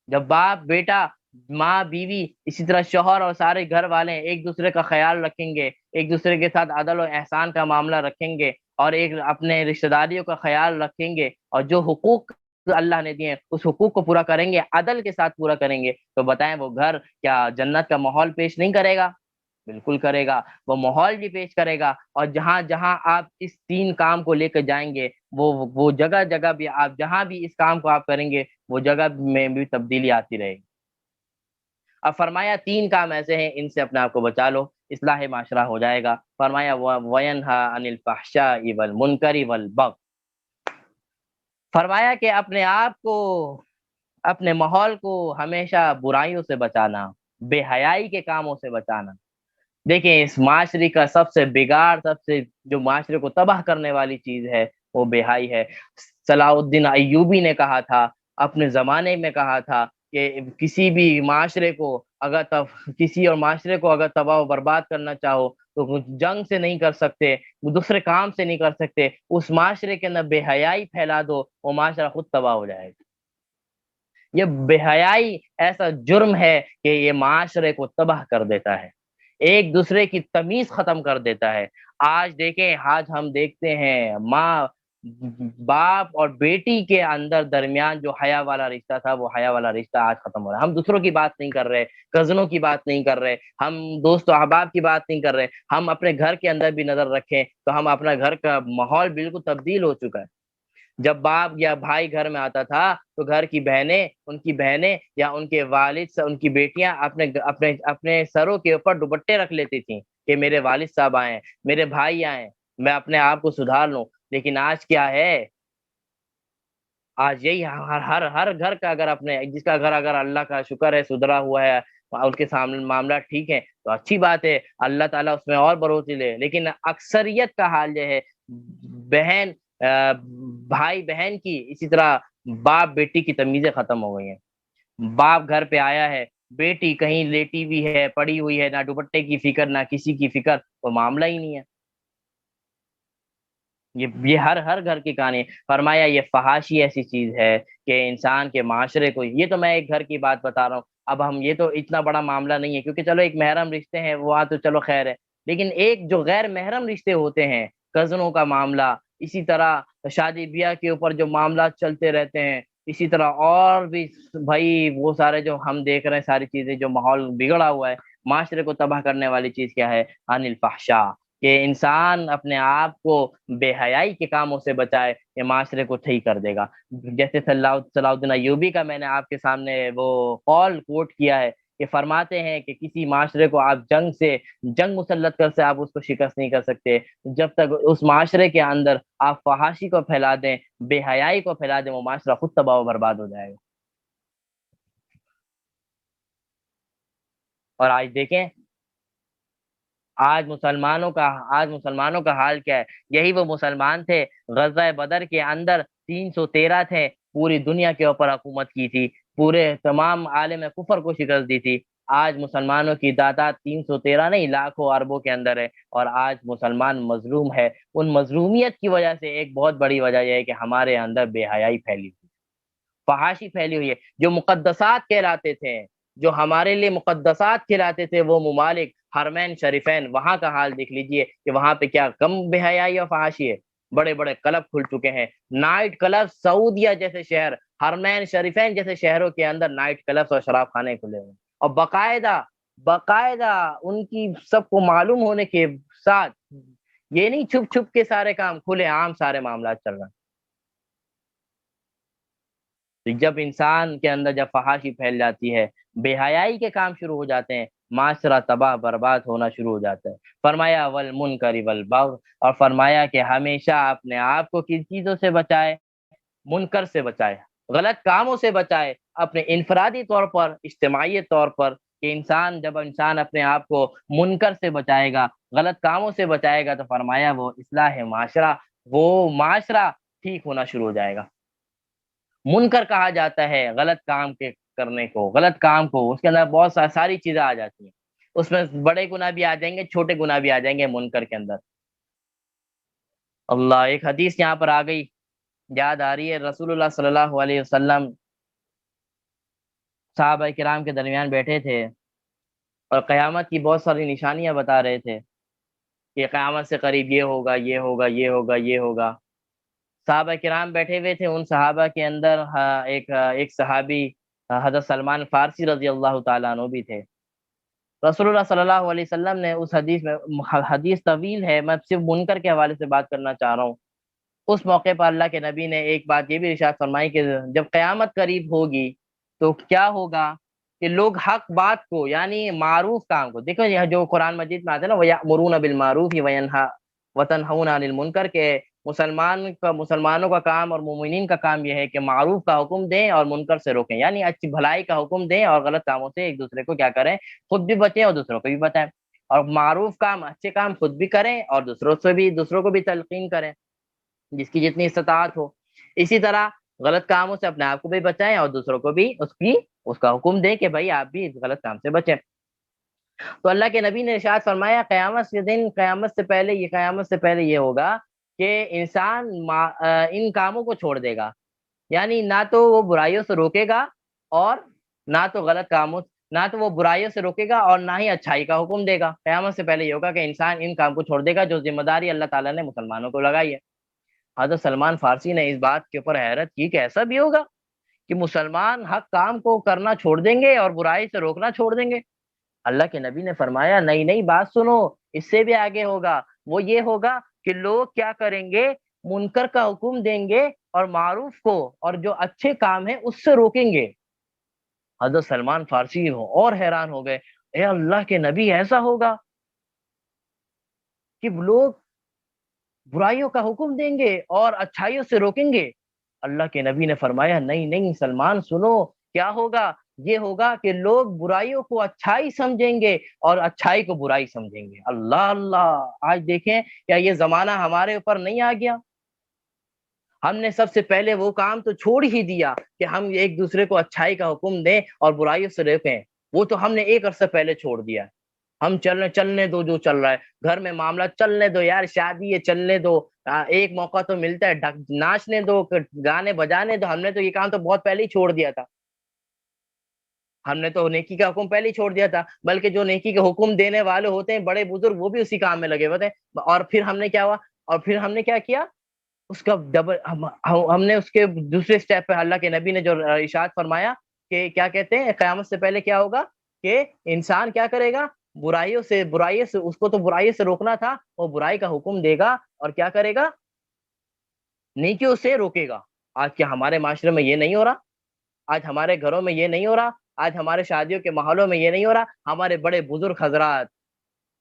جب باپ بیٹا، ماں بیوی، اسی طرح شوہر اور سارے گھر والے ایک دوسرے کا خیال رکھیں گے، ایک دوسرے کے ساتھ عدل و احسان کا معاملہ رکھیں گے، اور ایک اپنے رشتہ داریوں کا خیال رکھیں گے، اور جو حقوق اللہ نے دیے ہیں اس حقوق کو پورا کریں گے، عدل کے ساتھ پورا کریں گے، تو بتائیں وہ گھر کیا جنت کا ماحول پیش نہیں کرے گا؟ بالکل کرے گا، وہ ماحول بھی پیش کرے گا، اور جہاں جہاں آپ اس تین کام کو لے کے جائیں گے، وہ جگہ جگہ بھی آپ جہاں بھی اس کام کو آپ کریں گے، وہ جگہ میں بھی تبدیلی آتی رہے گی۔ اب فرمایا تین کام ایسے ہیں، ان سے اپنے آپ کو بچا لو، اصلاح معاشرہ ہو جائے گا۔ فرمایا وَيَنْهَا عَنِ الْفَحْشَاءِ وَالْمُنْكَرِ وَالْبَغْيِ، فرمایا کہ اپنے آپ کو، اپنے ماحول کو ہمیشہ برائیوں سے بچانا، بے حیائی کے کاموں سے بچانا۔ دیکھیں اس معاشرے کا سب سے بگاڑ، سب سے جو معاشرے کو تباہ کرنے والی چیز ہے وہ بے حائی ہے۔ صلاح الدین ایوبی نے کہا تھا، اپنے زمانے میں کہا تھا کہ کسی اور معاشرے کو اگر تباہ و برباد کرنا چاہو تو جنگ سے نہیں کر سکتے، دوسرے کام سے نہیں کر سکتے، اس معاشرے کے اندر بے حیائی پھیلا دو، وہ معاشرہ خود تباہ ہو جائے گا۔ یہ بے حیائی ایسا جرم ہے کہ یہ معاشرے کو تباہ کر دیتا ہے، ایک دوسرے کی تمیز ختم کر دیتا ہے۔ آج دیکھیں، آج ہم دیکھتے ہیں ماں باپ اور بیٹی کے اندر درمیان جو حیا والا رشتہ تھا، وہ حیا والا رشتہ آج ختم ہو رہا ہے۔ ہم دوسروں کی بات نہیں کر رہے، کزنوں کی بات نہیں کر رہے، ہم دوست و احباب کی بات نہیں کر رہے، ہم اپنے گھر کے اندر بھی نظر رکھیں تو ہم اپنا گھر کا ماحول بالکل تبدیل ہو چکا ہے۔ جب باپ یا بھائی گھر میں آتا تھا تو گھر کی بہنیں، ان کی بہنیں یا ان کے والد سے ان کی بیٹیاں اپنے اپنے اپنے سروں کے اوپر دوپٹے رکھ لیتی تھیں کہ میرے والد صاحب آئے، میرے بھائی آئے، میں اپنے آپ کو سدھار لوں۔ لیکن آج کیا ہے؟ آج یہی ہر گھر کا، اگر اپنے جس کا گھر اگر اللہ کا شکر ہے سدھرا ہوا ہے، اس کے سامنے معاملات ٹھیک ہے تو اچھی بات ہے، اللہ تعالیٰ اس میں اور بڑھوتری لے، لیکن اکثریت کا حال یہ ہے، بہن بھائی بہن کی، اسی طرح باپ بیٹی کی تمیزیں ختم ہو گئی ہیں۔ باپ گھر پہ آیا ہے، بیٹی کہیں لیٹی ہوئی ہے، پڑی ہوئی ہے، نہ دوپٹے کی فکر نہ کسی کی فکر، وہ معاملہ ہی نہیں ہے۔ یہ ہر گھر کی کہانی ہے۔ فرمایا یہ فحاشی ایسی چیز ہے کہ انسان کے معاشرے کو، یہ تو میں ایک گھر کی بات بتا رہا ہوں، اب ہم یہ تو اتنا بڑا معاملہ نہیں ہے کیونکہ چلو ایک محرم رشتے ہیں وہاں تو چلو خیر ہے، لیکن ایک جو غیر محرم رشتے ہوتے ہیں، کزنوں کا معاملہ، اسی طرح شادی بیاہ کے اوپر جو معاملات چلتے رہتے ہیں، اسی طرح اور بھی بھائی وہ سارے جو ہم دیکھ رہے ہیں ساری چیزیں، جو ماحول بگڑا ہوا ہے، معاشرے کو تباہ کرنے والی چیز کیا ہے؟ عن الفحشاء، کہ انسان اپنے آپ کو بے حیائی کے کاموں سے بچائے، یہ معاشرے کو ٹھیک کر دے گا۔ جیسے صلاح الدین ایوبی کا میں نے آپ کے سامنے وہ قول کوٹ کیا ہے، کہ فرماتے ہیں کہ کسی معاشرے کو آپ جنگ مسلط کر سے آپ اس کو شکست نہیں کر سکتے، جب تک اس معاشرے کے اندر آپ فحاشی کو پھیلا دیں، بے حیائی کو پھیلا دیں، وہ معاشرہ خود تباہ و برباد ہو جائے گا۔ اور آج دیکھیں، آج مسلمانوں کا حال کیا ہے؟ یہی وہ مسلمان تھے، غزوہ بدر کے اندر 313 تھے، پوری دنیا کے اوپر حکومت کی تھی، پورے تمام عالم کفر کو شکست دی تھی۔ آج مسلمانوں کی تعداد 313 نہیں، لاکھوں اربوں کے اندر ہے، اور آج مسلمان مظلوم ہے۔ ان مظلومیت کی وجہ سے ایک بہت بڑی وجہ یہ ہے کہ ہمارے اندر بے حیائی پھیلی ہوئی، فحاشی پھیلی ہوئی ہے۔ جو مقدسات کہلاتے تھے، جو ہمارے لیے مقدسات کہلاتے تھے، وہ ممالک حرمین شریفین، وہاں کا حال دیکھ لیجئے کہ وہاں پہ کیا کم بے حیائی اور فحاشی ہے۔ بڑے بڑے کلب کھل چکے ہیں، نائٹ کلب، سعودیہ جیسے شہر، حرمین شریفین جیسے شہروں کے اندر نائٹ کلبs اور شراب خانے کھلے ہوئے ہیں، اور باقاعدہ باقاعدہ ان کی سب کو معلوم ہونے کے ساتھ، یہ نہیں چھپ چھپ کے سارے کام، کھلے عام سارے معاملات چل رہے ہیں۔ تو جب انسان کے اندر جب فحاشی پھیل جاتی ہے، بے حیائی کے کام شروع ہو جاتے ہیں، معاشرہ تباہ برباد ہونا شروع ہو جاتا ہے۔ فرمایا والمنکر والبغی، اور فرمایا کہ ہمیشہ اپنے آپ کو کن چیزوں سے بچائے؟ منکر سے بچائے، غلط کاموں سے بچائے، اپنے انفرادی طور پر، اجتماعی طور پر، کہ جب انسان اپنے آپ کو منکر سے بچائے گا، غلط کاموں سے بچائے گا، تو فرمایا وہ اصلاح معاشرہ، وہ معاشرہ ٹھیک ہونا شروع ہو جائے گا۔ منکر کہا جاتا ہے غلط کام کے کرنے کو، غلط کام کو، اس کے اندر بہت ساری چیزیں آ جاتی ہیں، اس میں بڑے گناہ بھی آ جائیں گے، چھوٹے گناہ بھی آ جائیں گے منکر کے اندر۔ اللہ، ایک حدیث یہاں پر آ گئی، یاد آ رہی ہے، رسول اللہ صلی اللہ علیہ وسلم صحابہ کرام کے درمیان بیٹھے تھے، اور قیامت کی بہت ساری نشانیاں بتا رہے تھے، کہ قیامت سے قریب یہ ہوگا، یہ ہوگا، یہ ہوگا، یہ ہوگا۔ صحابہ کرام بیٹھے ہوئے تھے، ان صحابہ کے اندر ایک صحابی حضرت سلمان فارسی رضی اللہ تعالیٰ عنہ بھی تھے۔ رسول اللہ صلی اللہ علیہ وسلم نے اس حدیث میں، حدیث طویل ہے، میں صرف منکر کے حوالے سے بات کرنا چاہ رہا ہوں۔ اس موقع پر اللہ کے نبی نے ایک بات یہ بھی ارشاد فرمائی کہ جب قیامت قریب ہوگی تو کیا ہوگا، کہ لوگ حق بات کو، یعنی معروف کام کو، دیکھو یہ جو قرآن مجید میں آتا ہے نا، وَيَأْمُرُونَ بِالْمَعْرُوفِ وَتَنْهَوْنَ عَنِ الْمُنْكَرِ، کہ مسلمانوں کا کام اور مومنین کا کام یہ ہے کہ معروف کا حکم دیں اور منکر سے روکیں، یعنی اچھی بھلائی کا حکم دیں اور غلط کاموں سے ایک دوسرے کو کیا کریں؟ خود بھی بچیں اور دوسروں کو بھی بتائیں، اور معروف کام، اچھے کام خود بھی کریں اور دوسروں کو بھی تلقین کریں، جس کی جتنی استطاعت ہو۔ اسی طرح غلط کاموں سے اپنے آپ کو بھی بچائیں اور دوسروں کو بھی اس کا حکم دیں کہ بھائی آپ بھی اس غلط کام سے بچیں۔ تو اللہ کے نبی نے ارشاد فرمایا قیامت کے دن، قیامت سے پہلے یہ ہوگا کہ انسان ان کاموں کو چھوڑ دے گا، یعنی نہ تو وہ برائیوں سے روکے گا، اور نہ تو غلط کاموں، نہ تو وہ برائیوں سے روکے گا اور نہ ہی اچھائی کا حکم دے گا۔ قیامت سے پہلے یہ ہوگا کہ انسان ان کام کو چھوڑ دے گا جو ذمہ داری اللہ تعالیٰ نے مسلمانوں کو لگائی ہے۔ حضرت سلمان فارسی نے اس بات کے اوپر حیرت کی کہ ایسا بھی ہوگا کہ مسلمان حق کام کو کرنا چھوڑ دیں گے اور برائی سے روکنا چھوڑ دیں گے؟ اللہ کے نبی نے فرمایا نہیں نہیں، بات سنو، اس سے بھی آگے ہوگا۔ وہ یہ ہوگا کہ لوگ کیا کریں گے؟ منکر کا حکم دیں گے اور معروف کو اور جو اچھے کام ہیں اس سے روکیں گے۔ حضرت سلمان فارسی اور حیران ہو گئے، اے اللہ کے نبی، ایسا ہوگا کہ لوگ برائیوں کا حکم دیں گے اور اچھائیوں سے روکیں گے؟ اللہ کے نبی نے فرمایا نہیں نہیں سلمان، سنو، کیا ہوگا؟ یہ ہوگا کہ لوگ برائیوں کو اچھائی سمجھیں گے اور اچھائی کو برائی سمجھیں گے۔ اللہ اللہ، آج دیکھیں کیا یہ زمانہ ہمارے اوپر نہیں آ گیا؟ ہم نے سب سے پہلے وہ کام تو چھوڑ ہی دیا کہ ہم ایک دوسرے کو اچھائی کا حکم دیں اور برائیوں سے روکیں، وہ تو ہم نے ایک عرصہ پہلے چھوڑ دیا۔ ہم چلنے دو جو چل رہا ہے، گھر میں معاملہ چلنے دو یار، شادی ہے چلنے دو، ایک موقع تو ملتا ہے ناچنے دو، گانے بجانے دو۔ ہم نے تو یہ کام تو بہت پہلے ہی چھوڑ دیا تھا، ہم نے تو نیکی کا حکم پہلے ہی چھوڑ دیا تھا، بلکہ جو نیکی کے حکم دینے والے ہوتے ہیں بڑے بزرگ، وہ بھی اسی کام میں لگے ہوئے تھے، اور پھر ہم نے کیا ہوا؟ اور پھر ہم نے کیا کیا، اس کا ڈبل ہم نے اس کے دوسرے سٹیپ پہ اللہ کے نبی نے جو ارشاد فرمایا کہ کیا کہتے ہیں، قیامت سے پہلے کیا ہوگا کہ انسان کیا کرے گا، برائیوں سے اس کو تو برائیوں سے روکنا تھا، وہ برائی کا حکم دے گا اور کیا کرے گا، نیکیوں سے روکے گا۔ آج کیا ہمارے معاشرے میں یہ نہیں ہو رہا؟ آج ہمارے گھروں میں یہ نہیں ہو رہا؟ آج ہمارے شادیوں کے ماحولوں میں یہ نہیں ہو رہا؟ ہمارے بڑے بزرگ حضرات،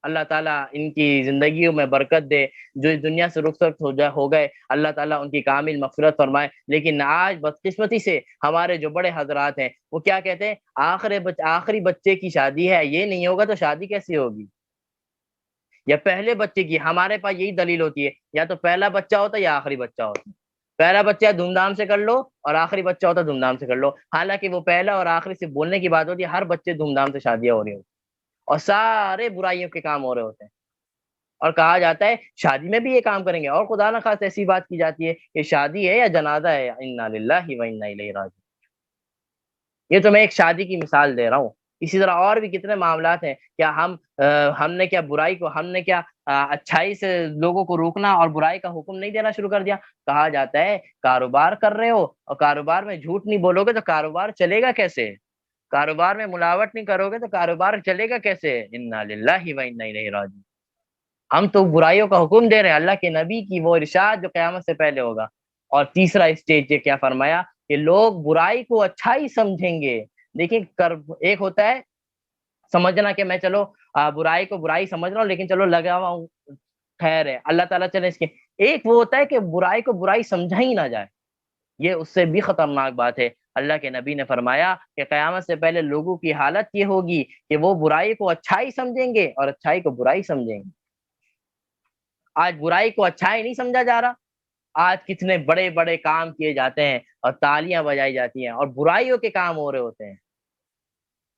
اللہ تعالیٰ ان کی زندگیوں میں برکت دے، جو اس دنیا سے رخصت ہو گئے، اللہ تعالیٰ ان کی کامل مغفرت فرمائے، لیکن آج بدقسمتی سے ہمارے جو بڑے حضرات ہیں وہ کیا کہتے ہیں، آخری بچے کی شادی ہے، یہ نہیں ہوگا تو شادی کیسی ہوگی، یا پہلے بچے کی۔ ہمارے پاس یہی دلیل ہوتی ہے، یا تو پہلا بچہ ہوتا ہے یا آخری بچہ ہوتا ہے۔ پہلا بچہ دھوم دھام سے کر لو اور آخری بچہ ہوتا ہے دھوم دھام سے کر لو، حالانکہ وہ پہلا اور آخری سے بولنے کی بات ہوتی ہے، ہر بچے دھوم دھام سے شادیاں ہو رہی ہوتی ہیں اور سارے برائیوں کے کام ہو رہے ہوتے ہیں، اور کہا جاتا ہے شادی میں بھی یہ کام کریں گے، اور خدا نہ خواستہ ایسی بات کی جاتی ہے کہ شادی ہے یا جنازہ ہے، انا للہ و انا الیہ راجعون۔ یہ تو میں ایک شادی کی مثال دے رہا ہوں، اسی طرح اور بھی کتنے معاملات ہیں۔ کیا ہم نے کیا برائی کو، ہم نے کیا اچھائی سے لوگوں کو روکنا اور برائی کا حکم نہیں دینا شروع کر دیا؟ کہا جاتا ہے کاروبار کر رہے ہو اور کاروبار میں جھوٹ نہیں بولو گے تو کاروبار چلے گا کیسے؟ کاروبار میں ملاوٹ نہیں کرو گے تو کاروبار چلے گا کیسے؟ انا للہ و انا الیہ راجعون۔ ہم تو برائیوں کا حکم دے رہے ہیں، اللہ کے نبی کی وہ ارشاد جو قیامت سے پہلے ہوگا۔ اور تیسرا اسٹیج یہ کیا فرمایا کہ لوگ برائی کو اچھائی سمجھیں گے۔ دیکھیں ایک ہوتا ہے سمجھنا کہ میں چلو برائی کو برائی سمجھ رہا ہوں لیکن چلو لگا ہوا ہوں، خیر ہے، اللہ تعالیٰ چلے اس کے۔ ایک وہ ہوتا ہے کہ برائی کو برائی سمجھا ہی نہ جائے، یہ اس سے بھی خطرناک بات ہے۔ اللہ کے نبی نے فرمایا کہ قیامت سے پہلے لوگوں کی حالت یہ ہوگی کہ وہ برائی کو اچھائی سمجھیں گے اور اچھائی کو برائی سمجھیں گے۔ آج برائی کو اچھائی نہیں سمجھا جا رہا، آج کتنے بڑے بڑے کام کیے جاتے ہیں اور تالیاں بجائی جاتی ہیں اور برائیوں کے کام ہو رہے ہوتے ہیں،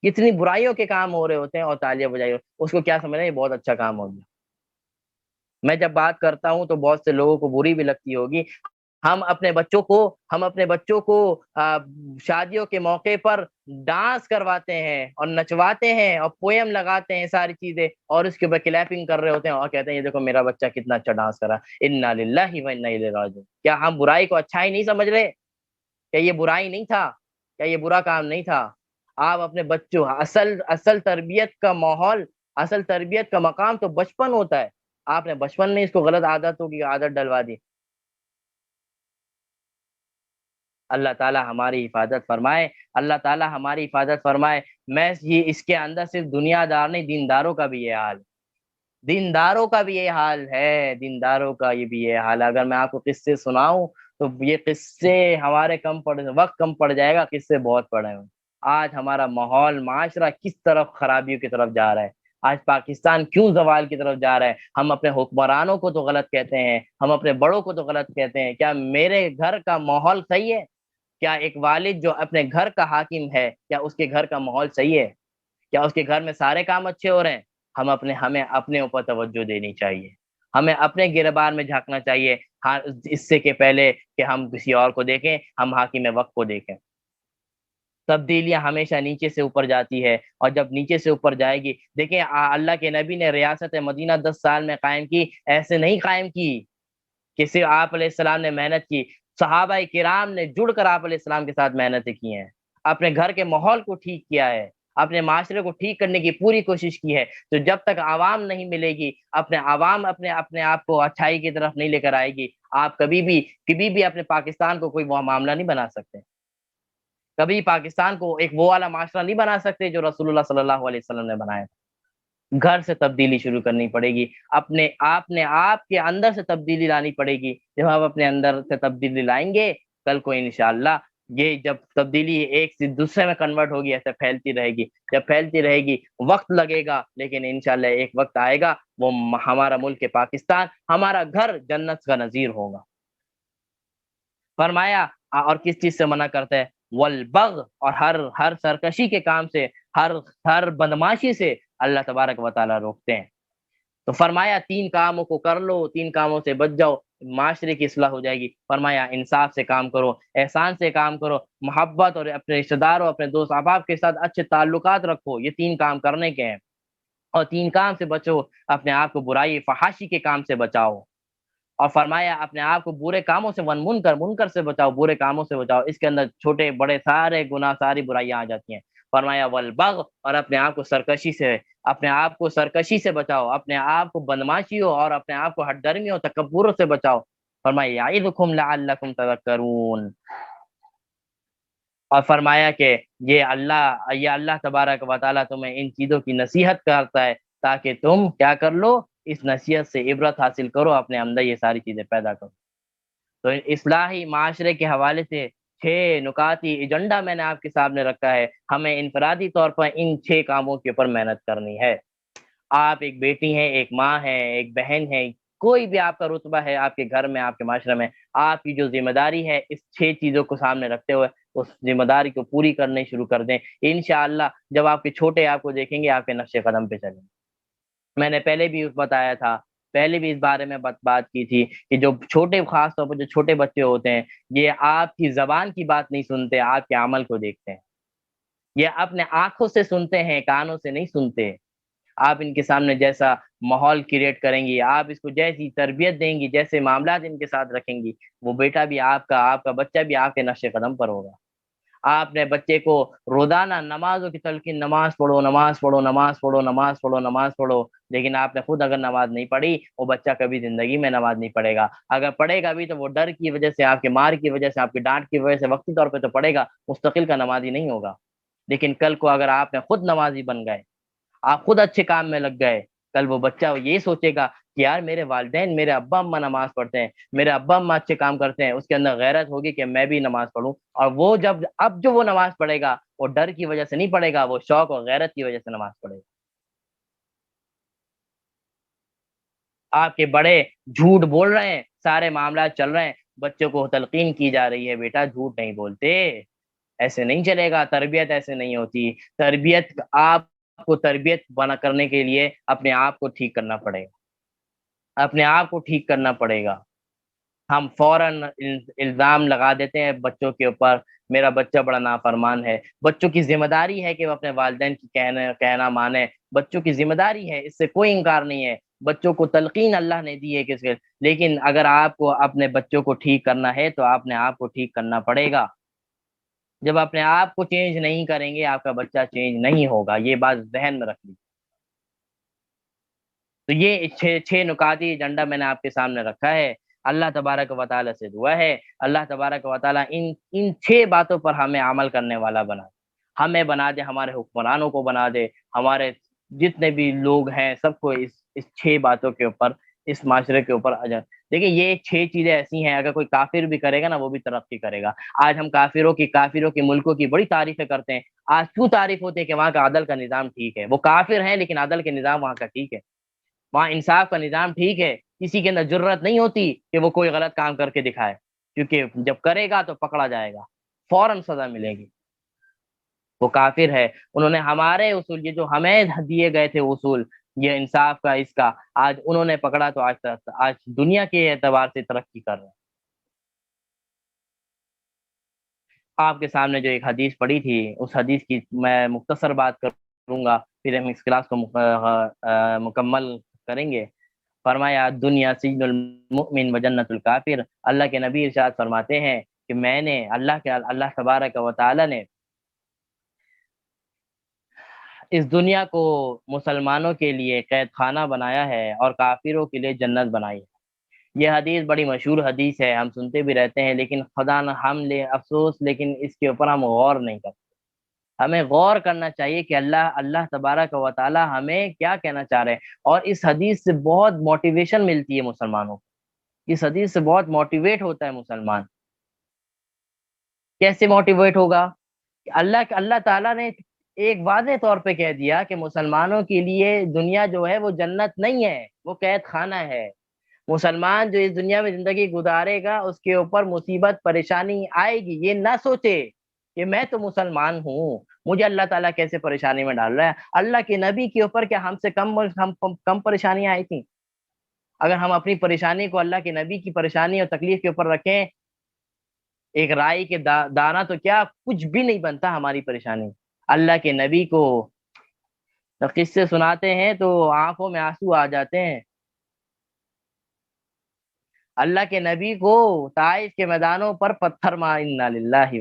کتنی برائیوں کے کام ہو رہے ہوتے ہیں اور تالیاں بجائی اس کو کیا سمجھنا یہ بہت اچھا کام ہو گیا۔ میں جب بات کرتا ہوں تو بہت سے لوگوں کو بری بھی لگتی ہوگی۔ ہم اپنے بچوں کو شادیوں کے موقع پر ڈانس کرواتے ہیں اور نچواتے ہیں اور پویم لگاتے ہیں ساری چیزیں، اور اس کے اوپر کلیپنگ کر رہے ہوتے ہیں اور کہتے ہیں یہ دیکھو میرا بچہ کتنا اچھا ڈانس کرا، انا للہ و انا الیہ راجعون۔ کیا ہم برائی کو اچھائی نہیں سمجھ رہے؟ کیا یہ برائی نہیں تھا؟ کیا یہ برا کام نہیں تھا؟ آپ اپنے بچوں اصل تربیت کا ماحول، اصل تربیت کا مقام تو بچپن ہوتا ہے، آپ نے بچپن میں اس کو غلط عادتوں کی عادت ڈلوا دی۔ اللہ تعالیٰ ہماری حفاظت فرمائے، اللہ تعالیٰ ہماری حفاظت فرمائے۔ میں یہ اس کے اندر صرف دنیا دار نہیں، دینداروں کا بھی یہ حال، دینداروں کا بھی یہ حال ہے، دینداروں کا یہ بھی یہ حال ہے۔ اگر میں آپ کو قصے سناؤں تو یہ قصے ہمارے وقت کم پڑ جائے گا، قصے بہت پڑے ہیں۔ آج ہمارا ماحول معاشرہ کس طرف خرابیوں کی طرف جا رہا ہے، آج پاکستان کیوں زوال کی طرف جا رہا ہے۔ ہم اپنے حکمرانوں کو تو غلط کہتے ہیں، ہم اپنے بڑوں کو تو غلط کہتے ہیں، کیا میرے گھر کا ماحول صحیح ہے؟ کیا ایک والد جو اپنے گھر کا حاکم ہے، کیا اس کے گھر کا ماحول صحیح ہے؟ کیا اس کے گھر میں سارے کام اچھے ہو رہے ہیں؟ ہمیں اپنے اوپر توجہ دینی چاہیے، ہمیں اپنے گربان میں جھانکنا چاہیے، ہاں، اس سے کہ پہلے کہ ہم کسی اور کو دیکھیں، ہم حاکم وقت کو دیکھیں۔ تبدیلیاں ہمیشہ نیچے سے اوپر جاتی ہے، اور جب نیچے سے اوپر جائے گی، دیکھیں اللہ کے نبی نے ریاست مدینہ 10 سال میں قائم کی، ایسے نہیں قائم کی کہ صرف آپ علیہ السلام نے محنت کی، صحابہ کرام نے جڑ کر آپ علیہ السلام کے ساتھ محنتیں کی ہیں، اپنے گھر کے ماحول کو ٹھیک کیا ہے، اپنے معاشرے کو ٹھیک کرنے کی پوری کوشش کی ہے۔ تو جب تک عوام نہیں ملے گی، اپنے عوام اپنے آپ کو اچھائی کی طرف نہیں لے کر آئے گی، آپ کبھی بھی اپنے پاکستان کو کوئی وہ معاملہ نہیں بنا سکتے، کبھی پاکستان کو ایک وہ والا معاشرہ نہیں بنا سکتے جو رسول اللہ صلی اللہ علیہ وسلم نے بنایا تھا۔ گھر سے تبدیلی شروع کرنی پڑے گی، آپ کے اندر سے تبدیلی لانی پڑے گی۔ جب آپ اپنے اندر سے تبدیلی لائیں گے، کل کو انشاءاللہ یہ جب تبدیلی ایک سے دوسرے میں کنورٹ ہوگی، ایسے پھیلتی رہے گی، جب پھیلتی رہے گی وقت لگے گا، لیکن انشاءاللہ ایک وقت آئے گا، وہ ہمارا ملک پاکستان، ہمارا گھر جنت کا نظیر ہوگا۔ فرمایا اور کس چیز سے منع کرتا ہے؟ والبغ، اور ہر سرکشی کے کام سے، ہر بدماشی سے اللہ تبارک و تعالیٰ روکتے ہیں۔ تو فرمایا 3 کاموں کو کر لو، 3 کاموں سے بچ جاؤ، معاشرے کی اصلاح ہو جائے گی۔ فرمایا انصاف سے کام کرو، احسان سے کام کرو، محبت اور اپنے رشتہ داروں، اپنے دوست احباب کے ساتھ اچھے تعلقات رکھو، یہ 3 کام کرنے کے ہیں۔ اور 3 کام سے بچو، اپنے آپ کو برائی فحاشی کے کام سے بچاؤ۔ اور فرمایا اپنے آپ کو برے کاموں سے منکر سے بچاؤ، برے کاموں سے بچاؤ، اس کے اندر چھوٹے بڑے سارے گناہ ساری برائیاں آ جاتی ہیں۔ فرمایا والبغ، اور اپنے آپ کو سرکشی سے، اپنے آپ کو سرکشی سے بچاؤ، اپنے آپ کو بدماشیوں اور اپنے آپ کو ہٹ درمیوں تکبر سے بچاؤ۔ فرمایا یعظکم لعلکم تذکرون، اور فرمایا کہ یہ اللہ تبارک و تعالیٰ تمہیں ان چیزوں کی نصیحت کرتا ہے تاکہ تم کیا کر لو، اس نصیحت سے عبرت حاصل کرو، اپنے اندر یہ ساری چیزیں پیدا کرو۔ تو اصلاحی معاشرے کے حوالے سے 6 نکاتی ایجنڈا میں نے آپ کے سامنے رکھا ہے، ہمیں انفرادی طور پر ان 6 کاموں کے اوپر محنت کرنی ہے۔ آپ ایک بیٹی ہیں، ایک ماں ہے، ایک بہن ہے، کوئی بھی آپ کا رتبہ ہے آپ کے گھر میں، آپ کے معاشرے میں، آپ کی جو ذمہ داری ہے اس 6 چیزوں کو سامنے رکھتے ہوئے اس ذمہ داری کو پوری کرنے شروع کر دیں۔ انشاءاللہ جب آپ کے چھوٹے آپ کو دیکھیں گے، آپ کے نقش قدم پہ چلیں گے۔ میں نے پہلے بھی بتایا تھا، پہلے بھی اس بارے میں بات کی تھی کہ جو چھوٹے، خاص طور پر جو چھوٹے بچے ہوتے ہیں، یہ آپ کی زبان کی بات نہیں سنتے، آپ کے عمل کو دیکھتے ہیں۔ یہ اپنے آنکھوں سے سنتے ہیں، کانوں سے نہیں سنتے۔ آپ ان کے سامنے جیسا ماحول کریٹ کریں گی، آپ اس کو جیسی تربیت دیں گی، جیسے معاملات ان کے ساتھ رکھیں گی، وہ بیٹا بھی آپ کا بچہ بھی آپ کے نقش قدم پر ہوگا۔ آپ نے بچے کو روزانہ نمازوں کی تلقین، نماز پڑھو، نماز پڑھو، نماز پڑھو، نماز پڑھو، نماز پڑھو، لیکن آپ نے خود اگر نماز نہیں پڑھی، وہ بچہ کبھی زندگی میں نماز نہیں پڑھے گا۔ اگر پڑھے گا بھی تو وہ ڈر کی وجہ سے، آپ کے مار کی وجہ سے، آپ کی ڈانٹ کی وجہ سے وقتی طور پہ تو پڑھے گا، مستقل کا نمازی نہیں ہوگا۔ لیکن کل کو اگر آپ نے خود نمازی بن گئے، آپ خود اچھے کام میں لگ گئے، کل وہ بچہ یہ سوچے گا کہ یار میرے والدین، میرے ابا اما نماز پڑھتے ہیں، میرے ابا اما اچھے کام کرتے ہیں، اس کے اندر غیرت ہوگی کہ میں بھی نماز پڑھوں۔ اور وہ اب جو وہ نماز پڑھے گا، وہ ڈر کی وجہ سے نہیں پڑھے گا، وہ شوق اور غیرت کی وجہ سے نماز پڑھے گا۔ آپ کے بڑے جھوٹ بول رہے ہیں، سارے معاملات چل رہے ہیں، بچوں کو تلقین کی جا رہی ہے بیٹا جھوٹ نہیں بولتے، ایسے نہیں چلے گا، تربیت ایسے نہیں ہوتی۔ تربیت آپ کو تربیت بنا کرنے کے لیے اپنے آپ کو ٹھیک کرنا پڑے گا، اپنے آپ کو ٹھیک کرنا پڑے گا۔ ہم فوراً الزام لگا دیتے ہیں بچوں کے اوپر، میرا بچہ بڑا نافرمان ہے۔ بچوں کی ذمہ داری ہے کہ وہ اپنے والدین کی کہنا مانے، بچوں کی ذمہ داری ہے، اس سے کوئی انکار نہیں ہے۔ بچوں کو تلقین اللہ نے دی ہے کس کے، لیکن اگر آپ کو اپنے بچوں کو ٹھیک کرنا ہے تو آپ نے آپ کو ٹھیک کرنا پڑے گا۔ جب اپنے آپ کو چینج نہیں کریں گے، آپ کا بچہ چینج نہیں ہوگا، یہ بات ذہن میں رکھ لیجیے۔ تو یہ چھ نکاتی ایجنڈا میں نے آپ کے سامنے رکھا ہے۔ اللہ تبارک و تعالیٰ سے دعا ہے، اللہ تبارک و تعالیٰ ان 6 باتوں پر ہمیں عمل کرنے والا بنا دے، ہمیں بنا دے، ہمارے حکمرانوں کو بنا دے، ہمارے جتنے بھی لوگ ہیں سب کو اس 6 باتوں کے اوپر، اس معاشرے کے اوپر دیکھیں یہ 6 چیزیں ایسی ہیں، اگر کوئی کافر بھی کرے گا نا وہ بھی ترقی کرے گا۔ آج ہم کافروں کی ملکوں کی بڑی تعریفیں کرتے ہیں، آج کیوں تعریف ہوتی ہے کہ وہاں کا عدل کا نظام ٹھیک ہے، وہ کافر ہیں لیکن عدل کے نظام وہاں کا ٹھیک ہے، وہاں انصاف کا نظام ٹھیک ہے، کسی کے اندر جرت نہیں ہوتی کہ وہ کوئی غلط کام کر کے دکھائے، کیونکہ جب کرے گا تو پکڑا جائے گا، فوراً سزا ملے گی۔ وہ کافر ہے، انہوں نے ہمارے اصول، یہ جو ہمیں دیے گئے تھے اصول، یہ انصاف کا، اس کا، آج انہوں نے پکڑا تو آج دنیا کے اعتبار سے ترقی کر رہے ہیں۔ آپ کے سامنے جو ایک حدیث پڑھی تھی، اس حدیث کی میں مختصر بات کروں گا، پھر ہم اس کلاس کو مکمل کریں گے۔ فرمایا دنیا سجن المؤمن و جنت الکافر، اللہ کے نبی ارشاد فرماتے ہیں کہ میں نے اللہ تبارک و تعالی نے اس دنیا کو مسلمانوں کے لیے قید خانہ بنایا ہے اور کافروں کے لیے جنت بنائی ہے۔ یہ حدیث بڑی مشہور حدیث ہے، ہم سنتے بھی رہتے ہیں، لیکن خدا نہ ہم لے افسوس، لیکن اس کے اوپر ہم غور نہیں کرتے۔ ہمیں غور کرنا چاہیے کہ اللہ تبارک و تعالی ہمیں کیا کہنا چاہ رہے ہیں، اور اس حدیث سے بہت موٹیویشن ملتی ہے مسلمانوں کو، اس حدیث سے بہت موٹیویٹ ہوتا ہے مسلمان۔ کیسے موٹیویٹ ہوگا؟ اللہ تعالیٰ نے ایک واضح طور پہ کہہ دیا کہ مسلمانوں کے لیے دنیا جو ہے وہ جنت نہیں ہے، وہ قید خانہ ہے۔ مسلمان جو اس دنیا میں زندگی گزارے گا اس کے اوپر مصیبت پریشانی آئے گی، یہ نہ سوچے کہ میں تو مسلمان ہوں، مجھے اللہ تعالیٰ کیسے پریشانی میں ڈال رہا ہے۔ اللہ کے نبی کے اوپر کیا ہم سے کم پریشانیاں آئی تھیں؟ اگر ہم اپنی پریشانی کو اللہ کے نبی کی پریشانی اور تکلیف کے اوپر رکھیں، ایک رائی کے دانا تو کیا کچھ بھی نہیں بنتا ہماری پریشانی۔ اللہ کے نبی کو قصے سناتے ہیں تو آنکھوں میں آنسو آ جاتے ہیں۔ اللہ کے نبی کو طائف کے میدانوں پر پتھر مار، انا للہ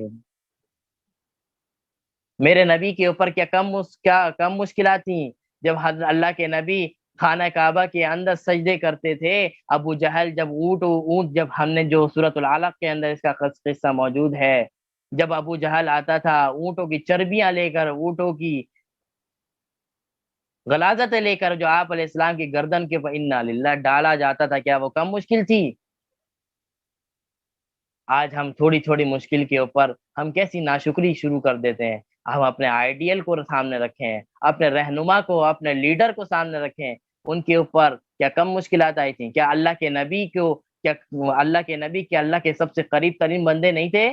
میرے نبی کے اوپر کیا کم مشکلات تھیں جب اللہ کے نبی خانہ کعبہ کے اندر سجدے کرتے تھے۔ ابو جہل جب اونٹ جب ہم نے جو سورۃ العلق کے اندر اس کا قصہ موجود ہے، جب ابو جہل آتا تھا اونٹوں کی چربیاں لے کر، اونٹوں کی غلاظتیں لے کر، جو آپ علیہ السلام کی گردن کے اوپر انا للہ ڈالا جاتا تھا، کیا وہ کم مشکل تھی؟ آج ہم تھوڑی تھوڑی مشکل کے اوپر ہم کیسی ناشکری شروع کر دیتے ہیں۔ ہم اپنے آئیڈیل کو سامنے رکھیں، اپنے رہنما کو، اپنے لیڈر کو سامنے رکھیں، ان کے اوپر کیا کم مشکلات آئی تھیں؟ کیا اللہ کے نبی کو، کیا اللہ کے سب سے قریب ترین بندے نہیں تھے؟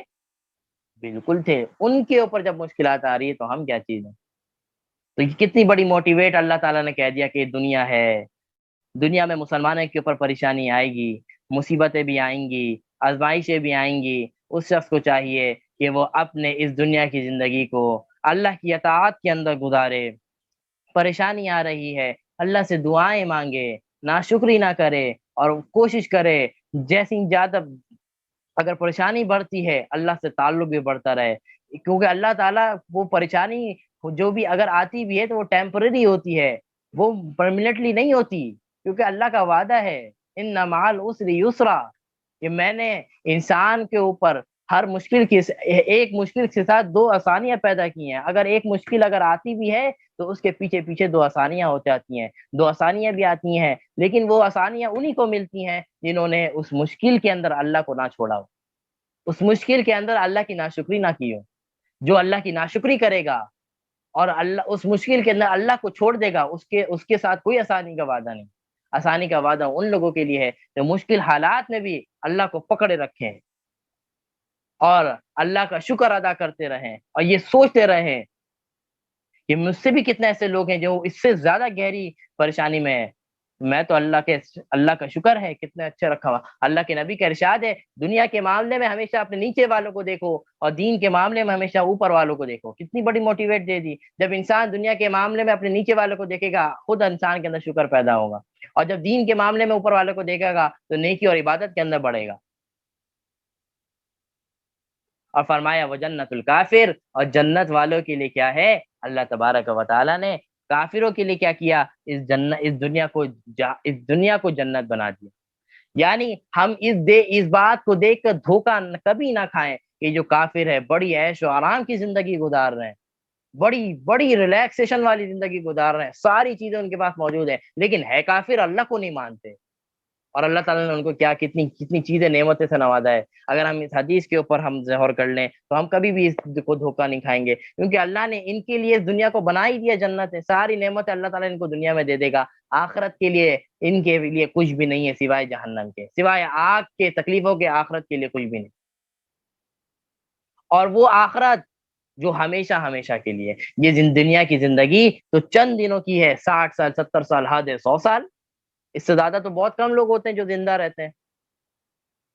بالکل تھے۔ ان کے اوپر جب مشکلات آ رہی ہے تو ہم کیا چیز ہیں؟ تو یہ کتنی بڑی موٹیویٹ اللہ تعالیٰ نے کہہ دیا کہ دنیا ہے، دنیا میں مسلمانوں کے اوپر پریشانی آئے گی، مصیبتیں بھی آئیں گی، آزمائشیں بھی آئیں گی۔ اس شخص کو چاہیے کہ وہ اپنے اس دنیا کی زندگی کو اللہ کی اطاعت کے اندر گزارے۔ پریشانی آ رہی ہے، اللہ سے دعائیں مانگے، ناشکری نہ کرے، اور کوشش کرے جیسی زیادہ اگر پریشانی بڑھتی ہے اللہ سے تعلق بھی بڑھتا رہے، کیونکہ اللہ تعالیٰ وہ پریشانی جو بھی اگر آتی بھی ہے تو وہ ٹیمپرری ہوتی ہے، وہ پرماننٹلی نہیں ہوتی، کیونکہ اللہ کا وعدہ ہے ان مع العسر یسرا، کہ میں نے انسان کے اوپر ہر مشکل کی ایک مشکل کے ساتھ دو آسانیاں پیدا کی ہیں۔ اگر ایک مشکل اگر آتی بھی ہے تو اس کے پیچھے پیچھے دو آسانیاں ہو جاتی ہیں، دو آسانیاں بھی آتی ہیں، لیکن وہ آسانیاں انہی کو ملتی ہیں جنہوں نے اس مشکل کے اندر اللہ کو نہ چھوڑا ہو، اس مشکل کے اندر اللہ کی ناشکری نہ کی ہو۔ جو اللہ کی ناشکری کرے گا اور اللہ اس مشکل کے اندر اللہ کو چھوڑ دے گا، اس کے ساتھ کوئی آسانی کا وعدہ نہیں۔ آسانی کا وعدہ ان لوگوں کے لیے ہے جو مشکل حالات میں بھی اللہ کو پکڑے رکھیں اور اللہ کا شکر ادا کرتے رہیں، اور یہ سوچتے رہیں کہ مجھ سے بھی کتنے ایسے لوگ ہیں جو اس سے زیادہ گہری پریشانی میں ہے، میں تو اللہ کا شکر ہے کتنے اچھے رکھا ہوا۔ اللہ کے نبی کا ارشاد ہے دنیا کے معاملے میں ہمیشہ اپنے نیچے والوں کو دیکھو، اور دین کے معاملے میں ہمیشہ اوپر والوں کو دیکھو۔ کتنی بڑی موٹیویٹ دے دی، جب انسان دنیا کے معاملے میں اپنے نیچے والوں کو دیکھے گا خود انسان کے اندر شکر پیدا ہوگا، اور جب دین کے معاملے میں اوپر والوں کو دیکھے گا تو نیکی اور عبادت کے اندر بڑھے گا۔ اور فرمایا وہ جنت الکافر، اور جنت والوں کے لیے کیا ہے؟ اللہ تبارک و تعالیٰ نے کافروں کے لیے کیا کیا؟ اس دنیا کو جنت بنا دیا۔ یعنی ہم اس بات کو دیکھ کر دھوکہ کبھی نہ کھائیں کہ جو کافر ہے بڑی عیش و آرام کی زندگی گزار رہے ہیں، بڑی بڑی ریلیکسیشن والی زندگی گزار رہے ہیں، ساری چیزیں ان کے پاس موجود ہیں، لیکن ہے کافر، اللہ کو نہیں مانتے، اور اللہ تعالیٰ نے ان کو کیا کتنی کتنی چیزیں نعمتیں سے نوازا ہے۔ اگر ہم اس حدیث کے اوپر ہم غور کر لیں تو ہم کبھی بھی اس کو دھوکہ نہیں کھائیں گے، کیونکہ اللہ نے ان کے لیے اس دنیا کو بنا ہی دیا، جنت ہے، ساری نعمتیں اللہ تعالیٰ ان کو دنیا میں دے دے گا۔ آخرت کے لیے ان کے لیے کچھ بھی نہیں ہے سوائے جہنم کے، سوائے آگ کے تکلیفوں کے، آخرت کے لیے کچھ بھی نہیں۔ اور وہ آخرت جو ہمیشہ ہمیشہ کے لیے، یہ دنیا کی زندگی تو چند دنوں کی ہے، 60 سال 70 سال، حد ہے 100 سال، اس سے زیادہ تو بہت کم لوگ ہوتے ہیں جو زندہ رہتے ہیں۔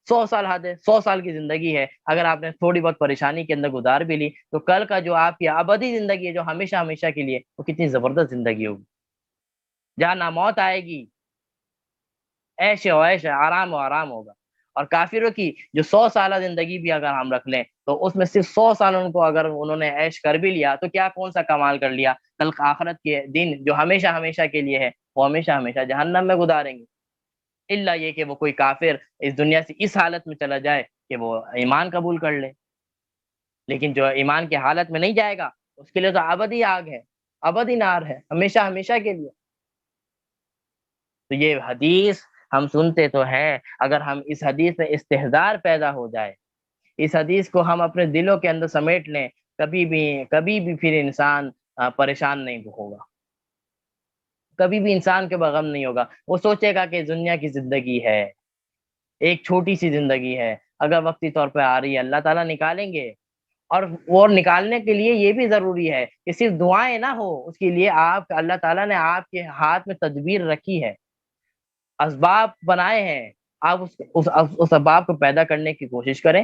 100 سال حد ہے، 100 سال کی زندگی ہے، اگر آپ نے تھوڑی بہت پریشانی کے اندر گزار بھی لی تو کل کا جو آپ کی ابدی زندگی ہے جو ہمیشہ ہمیشہ کے لیے، وہ کتنی زبردست زندگی ہوگی، جہاں نہ موت آئے گی، عیش و عیش ہے، آرام و آرام ہوگا۔ اور کافروں کی جو 100 سالہ زندگی بھی اگر ہم رکھ لیں تو اس میں صرف 100 سال ان کو اگر انہوں نے عیش کر بھی لیا تو کیا کون سا کمال کر لیا، کل آخرت کے دن جو ہمیشہ ہمیشہ کے لیے ہے وہ ہمیشہ ہمیشہ جہنم میں گزاریں گے، الا یہ کہ وہ کوئی کافر اس دنیا سے اس حالت میں چلا جائے کہ وہ ایمان قبول کر لے، لیکن جو ایمان کی حالت میں نہیں جائے گا اس کے لیے تو ابدی آگ ہے، ابدی نار ہے، ہمیشہ ہمیشہ کے لیے۔ تو یہ حدیث ہم سنتے تو ہے، اگر ہم اس حدیث میں استحضار پیدا ہو جائے، اس حدیث کو ہم اپنے دلوں کے اندر سمیٹ لیں، کبھی بھی پھر انسان پریشان نہیں ہوگا، کبھی بھی انسان کے بغم نہیں ہوگا۔ وہ سوچے گا کہ دنیا کی زندگی ہے، ایک چھوٹی سی زندگی ہے، اگر وقتی طور پہ آ رہی ہے اللہ تعالیٰ نکالیں گے، اور وہ نکالنے کے لیے یہ بھی ضروری ہے کہ صرف دعائیں نہ ہو، اس کے لیے اللہ تعالیٰ نے آپ کے ہاتھ میں تدبیر رکھی ہے، اسباب بنائے ہیں، آپ اس اسباب کو پیدا کرنے کی کوشش کریں،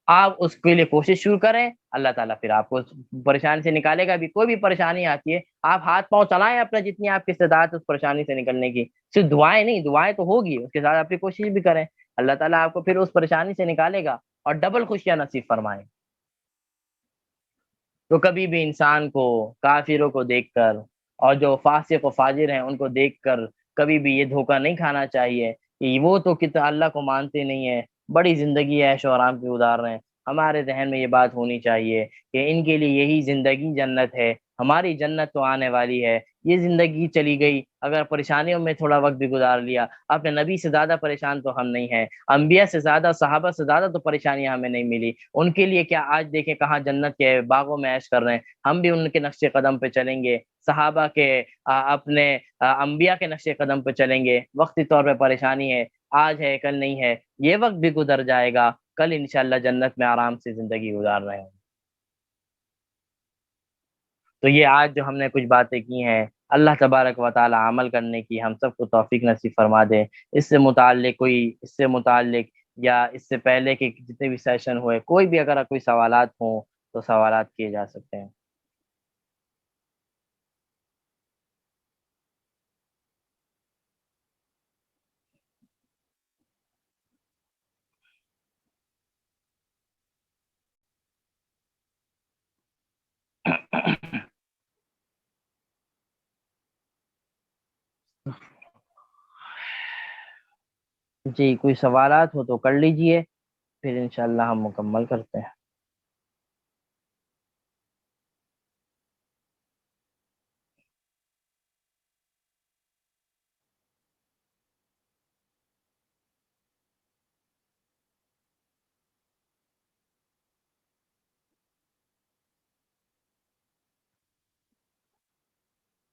آپ اس کے لیے کوشش شروع کریں، اللہ تعالیٰ پھر آپ کو اس پریشانی سے نکالے گا بھی۔ کوئی بھی پریشانی آتی ہے آپ ہاتھ پاؤں چلائیں اپنا، جتنی آپ کی استطاعت ہے اس پریشانی سے نکلنے کی، صرف دعائیں نہیں، دعائیں تو ہوگی، اس کے ساتھ اپنی کوشش بھی کریں۔ اللہ تعالیٰ آپ کو پھر اس پریشانی سے نکالے گا اور ڈبل خوشیاں نصیب فرمائیں۔ تو کبھی بھی انسان کو کافروں کو دیکھ کر اور جو فاسق و فاجر ہیں ان کو دیکھ کر کبھی بھی یہ دھوکہ نہیں کھانا چاہیے کہ وہ تو کتنا اللہ کو مانتے نہیں ہیں، بڑی زندگی عیش و آرام کی گزار رہے ہیں۔ ہمارے ذہن میں یہ بات ہونی چاہیے کہ ان کے لیے یہی زندگی جنت ہے، ہماری جنت تو آنے والی ہے، یہ زندگی چلی گئی، اگر پریشانیوں میں تھوڑا وقت بھی گزار لیا، اپنے نبی سے زیادہ پریشان تو ہم نہیں ہیں، انبیاء سے زیادہ، صحابہ سے زیادہ تو پریشانیاں ہمیں نہیں ملی، ان کے لیے کیا آج دیکھیں کہاں جنت کے باغوں میں عیش کر رہے ہیں، ہم بھی ان کے نقش قدم پہ چلیں گے، صحابہ کے اپنے انبیاء کے نقش قدم پہ چلیں گے۔ وقتی طور پہ پریشانی ہے، آج ہے کل نہیں ہے، یہ وقت بھی گزر جائے گا، کل انشاءاللہ جنت میں آرام سے زندگی گزار رہے ہیں۔ تو یہ آج جو ہم نے کچھ باتیں کی ہیں، اللہ تبارک و تعالی عمل کرنے کی ہم سب کو توفیق نصیب فرما دے۔ اس سے متعلق یا اس سے پہلے کے جتنے بھی سیشن ہوئے، کوئی بھی اگر کوئی سوالات ہوں تو سوالات کیے جا سکتے ہیں۔ جی کوئی سوالات ہو تو کر لیجئے، پھر انشاءاللہ ہم مکمل کرتے ہیں۔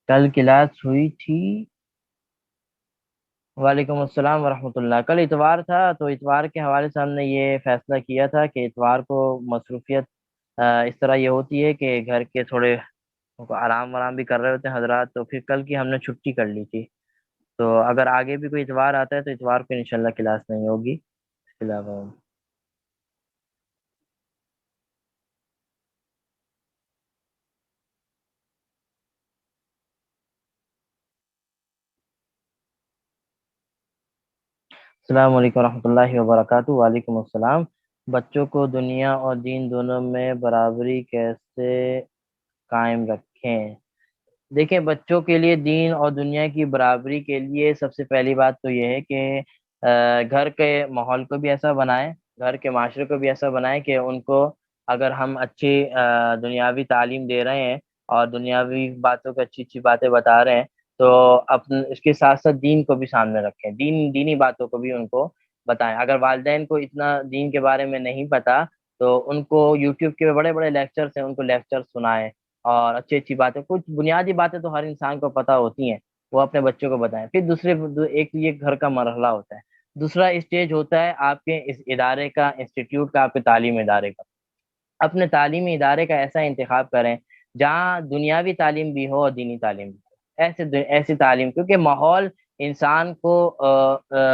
کل کلاس ہوئی تھی؟ وعلیکم السلام ورحمۃ اللہ۔ کل اتوار تھا تو اتوار کے حوالے سے ہم نے یہ فیصلہ کیا تھا کہ اتوار کو مصروفیت اس طرح یہ ہوتی ہے کہ گھر کے تھوڑے آرام ورام بھی کر رہے ہوتے ہیں حضرات، تو پھر کل کی ہم نے چھٹی کر لی تھی۔ تو اگر آگے بھی کوئی اتوار آتا ہے تو اتوار کو انشاءاللہ کلاس نہیں ہوگی، اس کے علاوہ۔ السلام علیکم ورحمۃ اللہ وبرکاتہ۔ وعلیکم السلام۔ بچوں کو دنیا اور دین دونوں میں برابری کیسے قائم رکھیں؟ دیکھیں، بچوں کے لیے دین اور دنیا کی برابری کے لیے سب سے پہلی بات تو یہ ہے کہ گھر کے ماحول کو بھی ایسا بنائیں، گھر کے معاشرے کو بھی ایسا بنائیں کہ ان کو اگر ہم اچھی دنیاوی تعلیم دے رہے ہیں اور دنیاوی باتوں کو اچھی اچھی باتیں بتا رہے ہیں تو اپنے اس کے ساتھ ساتھ دین کو بھی سامنے رکھیں، دینی باتوں کو بھی ان کو بتائیں۔ اگر والدین کو اتنا دین کے بارے میں نہیں پتا تو ان کو یوٹیوب کے بڑے بڑے لیکچرز ہیں، ان کو لیکچر سنائیں اور اچھی اچھی باتیں، کچھ بنیادی باتیں تو ہر انسان کو پتہ ہوتی ہیں، وہ اپنے بچوں کو بتائیں۔ پھر ایک یہ گھر کا مرحلہ ہوتا ہے، دوسرا اسٹیج ہوتا ہے آپ کے اس ادارے کا، انسٹیٹیوٹ کا، آپ کے تعلیمی ادارے کا۔ اپنے تعلیمی ادارے کا ایسا انتخاب کریں جہاں دنیاوی تعلیم بھی ہو اور دینی تعلیم بھی ہو، ایسی تعلیم، کیونکہ ماحول انسان کو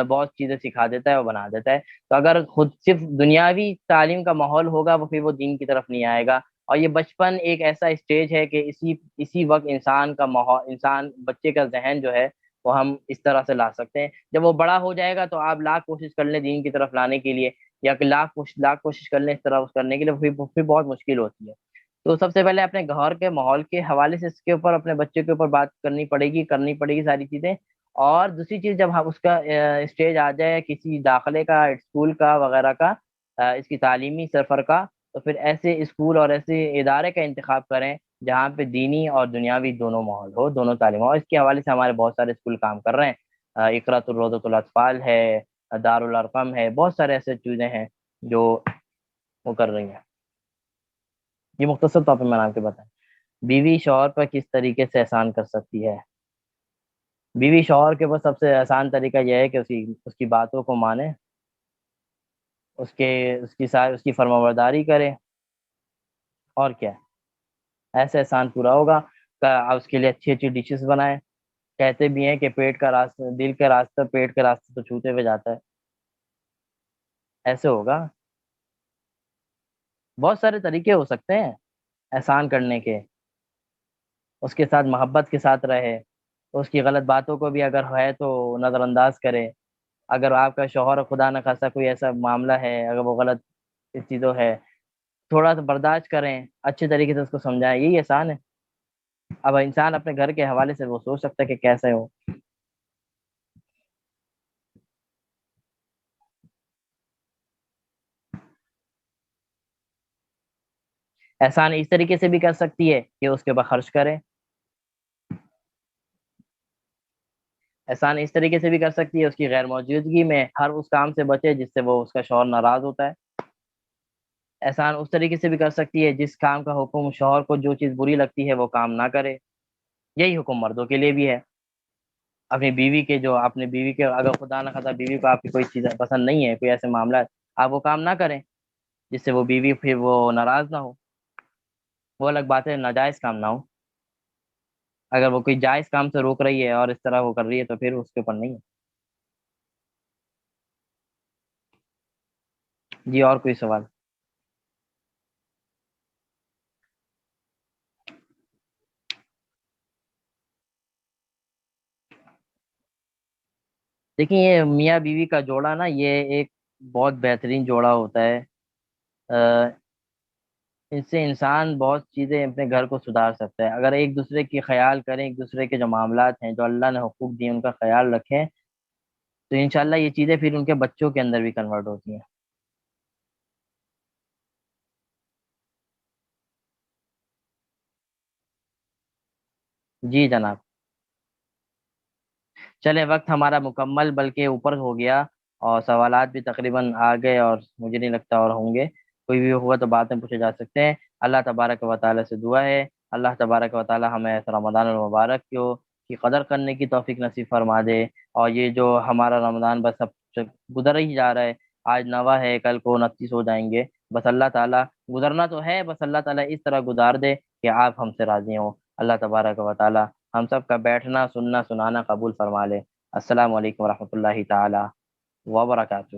بہت چیزیں سکھا دیتا ہے اور بنا دیتا ہے۔ تو اگر خود صرف دنیاوی تعلیم کا ماحول ہوگا وہ پھر وہ دین کی طرف نہیں آئے گا۔ اور یہ بچپن ایک ایسا اسٹیج ہے کہ اسی وقت انسان کا ماحول، بچے کا ذہن جو ہے وہ ہم اس طرح سے لا سکتے ہیں۔ جب وہ بڑا ہو جائے گا تو آپ لاکھ کوشش کر لیں دین کی طرف لانے کے لیے، یا کہ لاکھ کوشش کر لیں اس طرح کرنے کے لیے، پھر بہت مشکل ہوتی ہے۔ تو سب سے پہلے اپنے گھر کے ماحول کے حوالے سے اس کے اوپر، اپنے بچے کے اوپر بات کرنی پڑے گی ساری چیزیں۔ اور دوسری چیز، جب ہم اس کا اسٹیج آ جائے کسی داخلے کا، اسکول کا وغیرہ کا، اس کی تعلیمی سفر کا، تو پھر ایسے اسکول اور ایسے ادارے کا انتخاب کریں جہاں پہ دینی اور دنیاوی دونوں ماحول ہو، دونوں تعلیم ہو۔ اور اس کے حوالے سے ہمارے بہت سارے اسکول کام کر رہے ہیں، اقرۃ الروضۃ الاطفال ہے، دارالارقم ہے، بہت سارے ایسے چیزیں ہیں جو وہ کر رہی ہیں۔ یہ مختصر طور پہ میں نے آپ کے بتائیں۔ بیوی شوہر پر کس طریقے سے احسان کر سکتی ہے؟ بیوی شوہر کے پاس سب سے آسان طریقہ یہ ہے کہ اس کی باتوں کو مانے، اس کے اس کی فرما برداری کرے، اور کیا ایسے احسان پورا ہوگا۔ اس کے لیے اچھی اچھی ڈشز بنائیں۔ کہتے بھی ہیں کہ پیٹ کا راستہ، دل کا راستہ پیٹ کے راستے تو چھوتے ہوئے جاتا ہے، ایسے ہوگا۔ بہت سارے طریقے ہو سکتے ہیں احسان کرنے کے۔ اس کے ساتھ محبت کے ساتھ رہے، اس کی غلط باتوں کو بھی اگر ہے تو نظر انداز کرے، اگر آپ کا شوہر خدا نہ خاصا کوئی ایسا معاملہ ہے، اگر وہ غلط چیزوں ہے، تھوڑا سا برداشت کریں، اچھے طریقے سے اس کو سمجھائیں، یہی احسان ہے۔ اب انسان اپنے گھر کے حوالے سے وہ سوچ سکتا ہے کہ کیسے ہو۔ احسان اس طریقے سے بھی کر سکتی ہے کہ اس کے اوپر خرچ کرے، احسان اس طریقے سے بھی کر سکتی ہے اس کی غیر موجودگی میں ہر اس کام سے بچے جس سے وہ اس کا شوہر ناراض ہوتا ہے، احسان اس طریقے سے بھی کر سکتی ہے جس کام کا حکم شوہر کو جو چیز بری لگتی ہے وہ کام نہ کرے، یہی حکم مردوں کے لیے بھی ہے۔ اپنی بیوی کے جو اپنے بیوی کے اگر خدا نہ خدا بیوی کو آپ کی کوئی چیز پسند نہیں ہے، کوئی ایسے معاملات، آپ وہ کام نہ کریں جس سے وہ بیوی پھر وہ ناراض نہ ہو، وہ الگ بات ہے ناجائز کام نہ ہو۔ اگر وہ کوئی جائز کام سے روک رہی ہے اور اس طرح وہ کر رہی ہے تو پھر اس کے اوپر نہیں ہے۔ جی اور کوئی سوال؟ دیکھیں یہ میاں بیوی کا جوڑا نا یہ ایک بہت بہترین جوڑا ہوتا ہے، اس سے انسان بہت چیزیں اپنے گھر کو سدھار سکتا ہے، اگر ایک دوسرے کی خیال کریں، ایک دوسرے کے جو معاملات ہیں جو اللہ نے حقوق دیے ان کا خیال رکھیں، تو انشاءاللہ یہ چیزیں پھر ان کے بچوں کے اندر بھی کنورٹ ہوتی ہیں۔ جی جناب، چلے وقت ہمارا مکمل بلکہ اوپر ہو گیا، اور سوالات بھی تقریباً آ گئے اور مجھے نہیں لگتا اور ہوں گے، کوئی بھی ہوا تو بعد میں پوچھے جا سکتے ہیں۔ اللہ تبارک و تعالیٰ سے دعا ہے اللہ تبارک و تعالیٰ ہمیں اس رمضان المبارک کی قدر کرنے کی توفیق نصیب فرما دے، اور یہ جو ہمارا رمضان بس اب گزر ہی جا رہا ہے، آج 9 ہے، کل کو 29 ہو جائیں گے، بس اللہ تعالیٰ گزرنا تو ہے، بس اللہ تعالیٰ اس طرح گزار دے کہ آپ ہم سے راضی ہوں۔ اللہ تبارک و تعالیٰ ہم سب کا بیٹھنا سننا سنانا قبول فرما لے۔ السلام علیکم ورحمۃ اللہ تعالی وبرکاتہ۔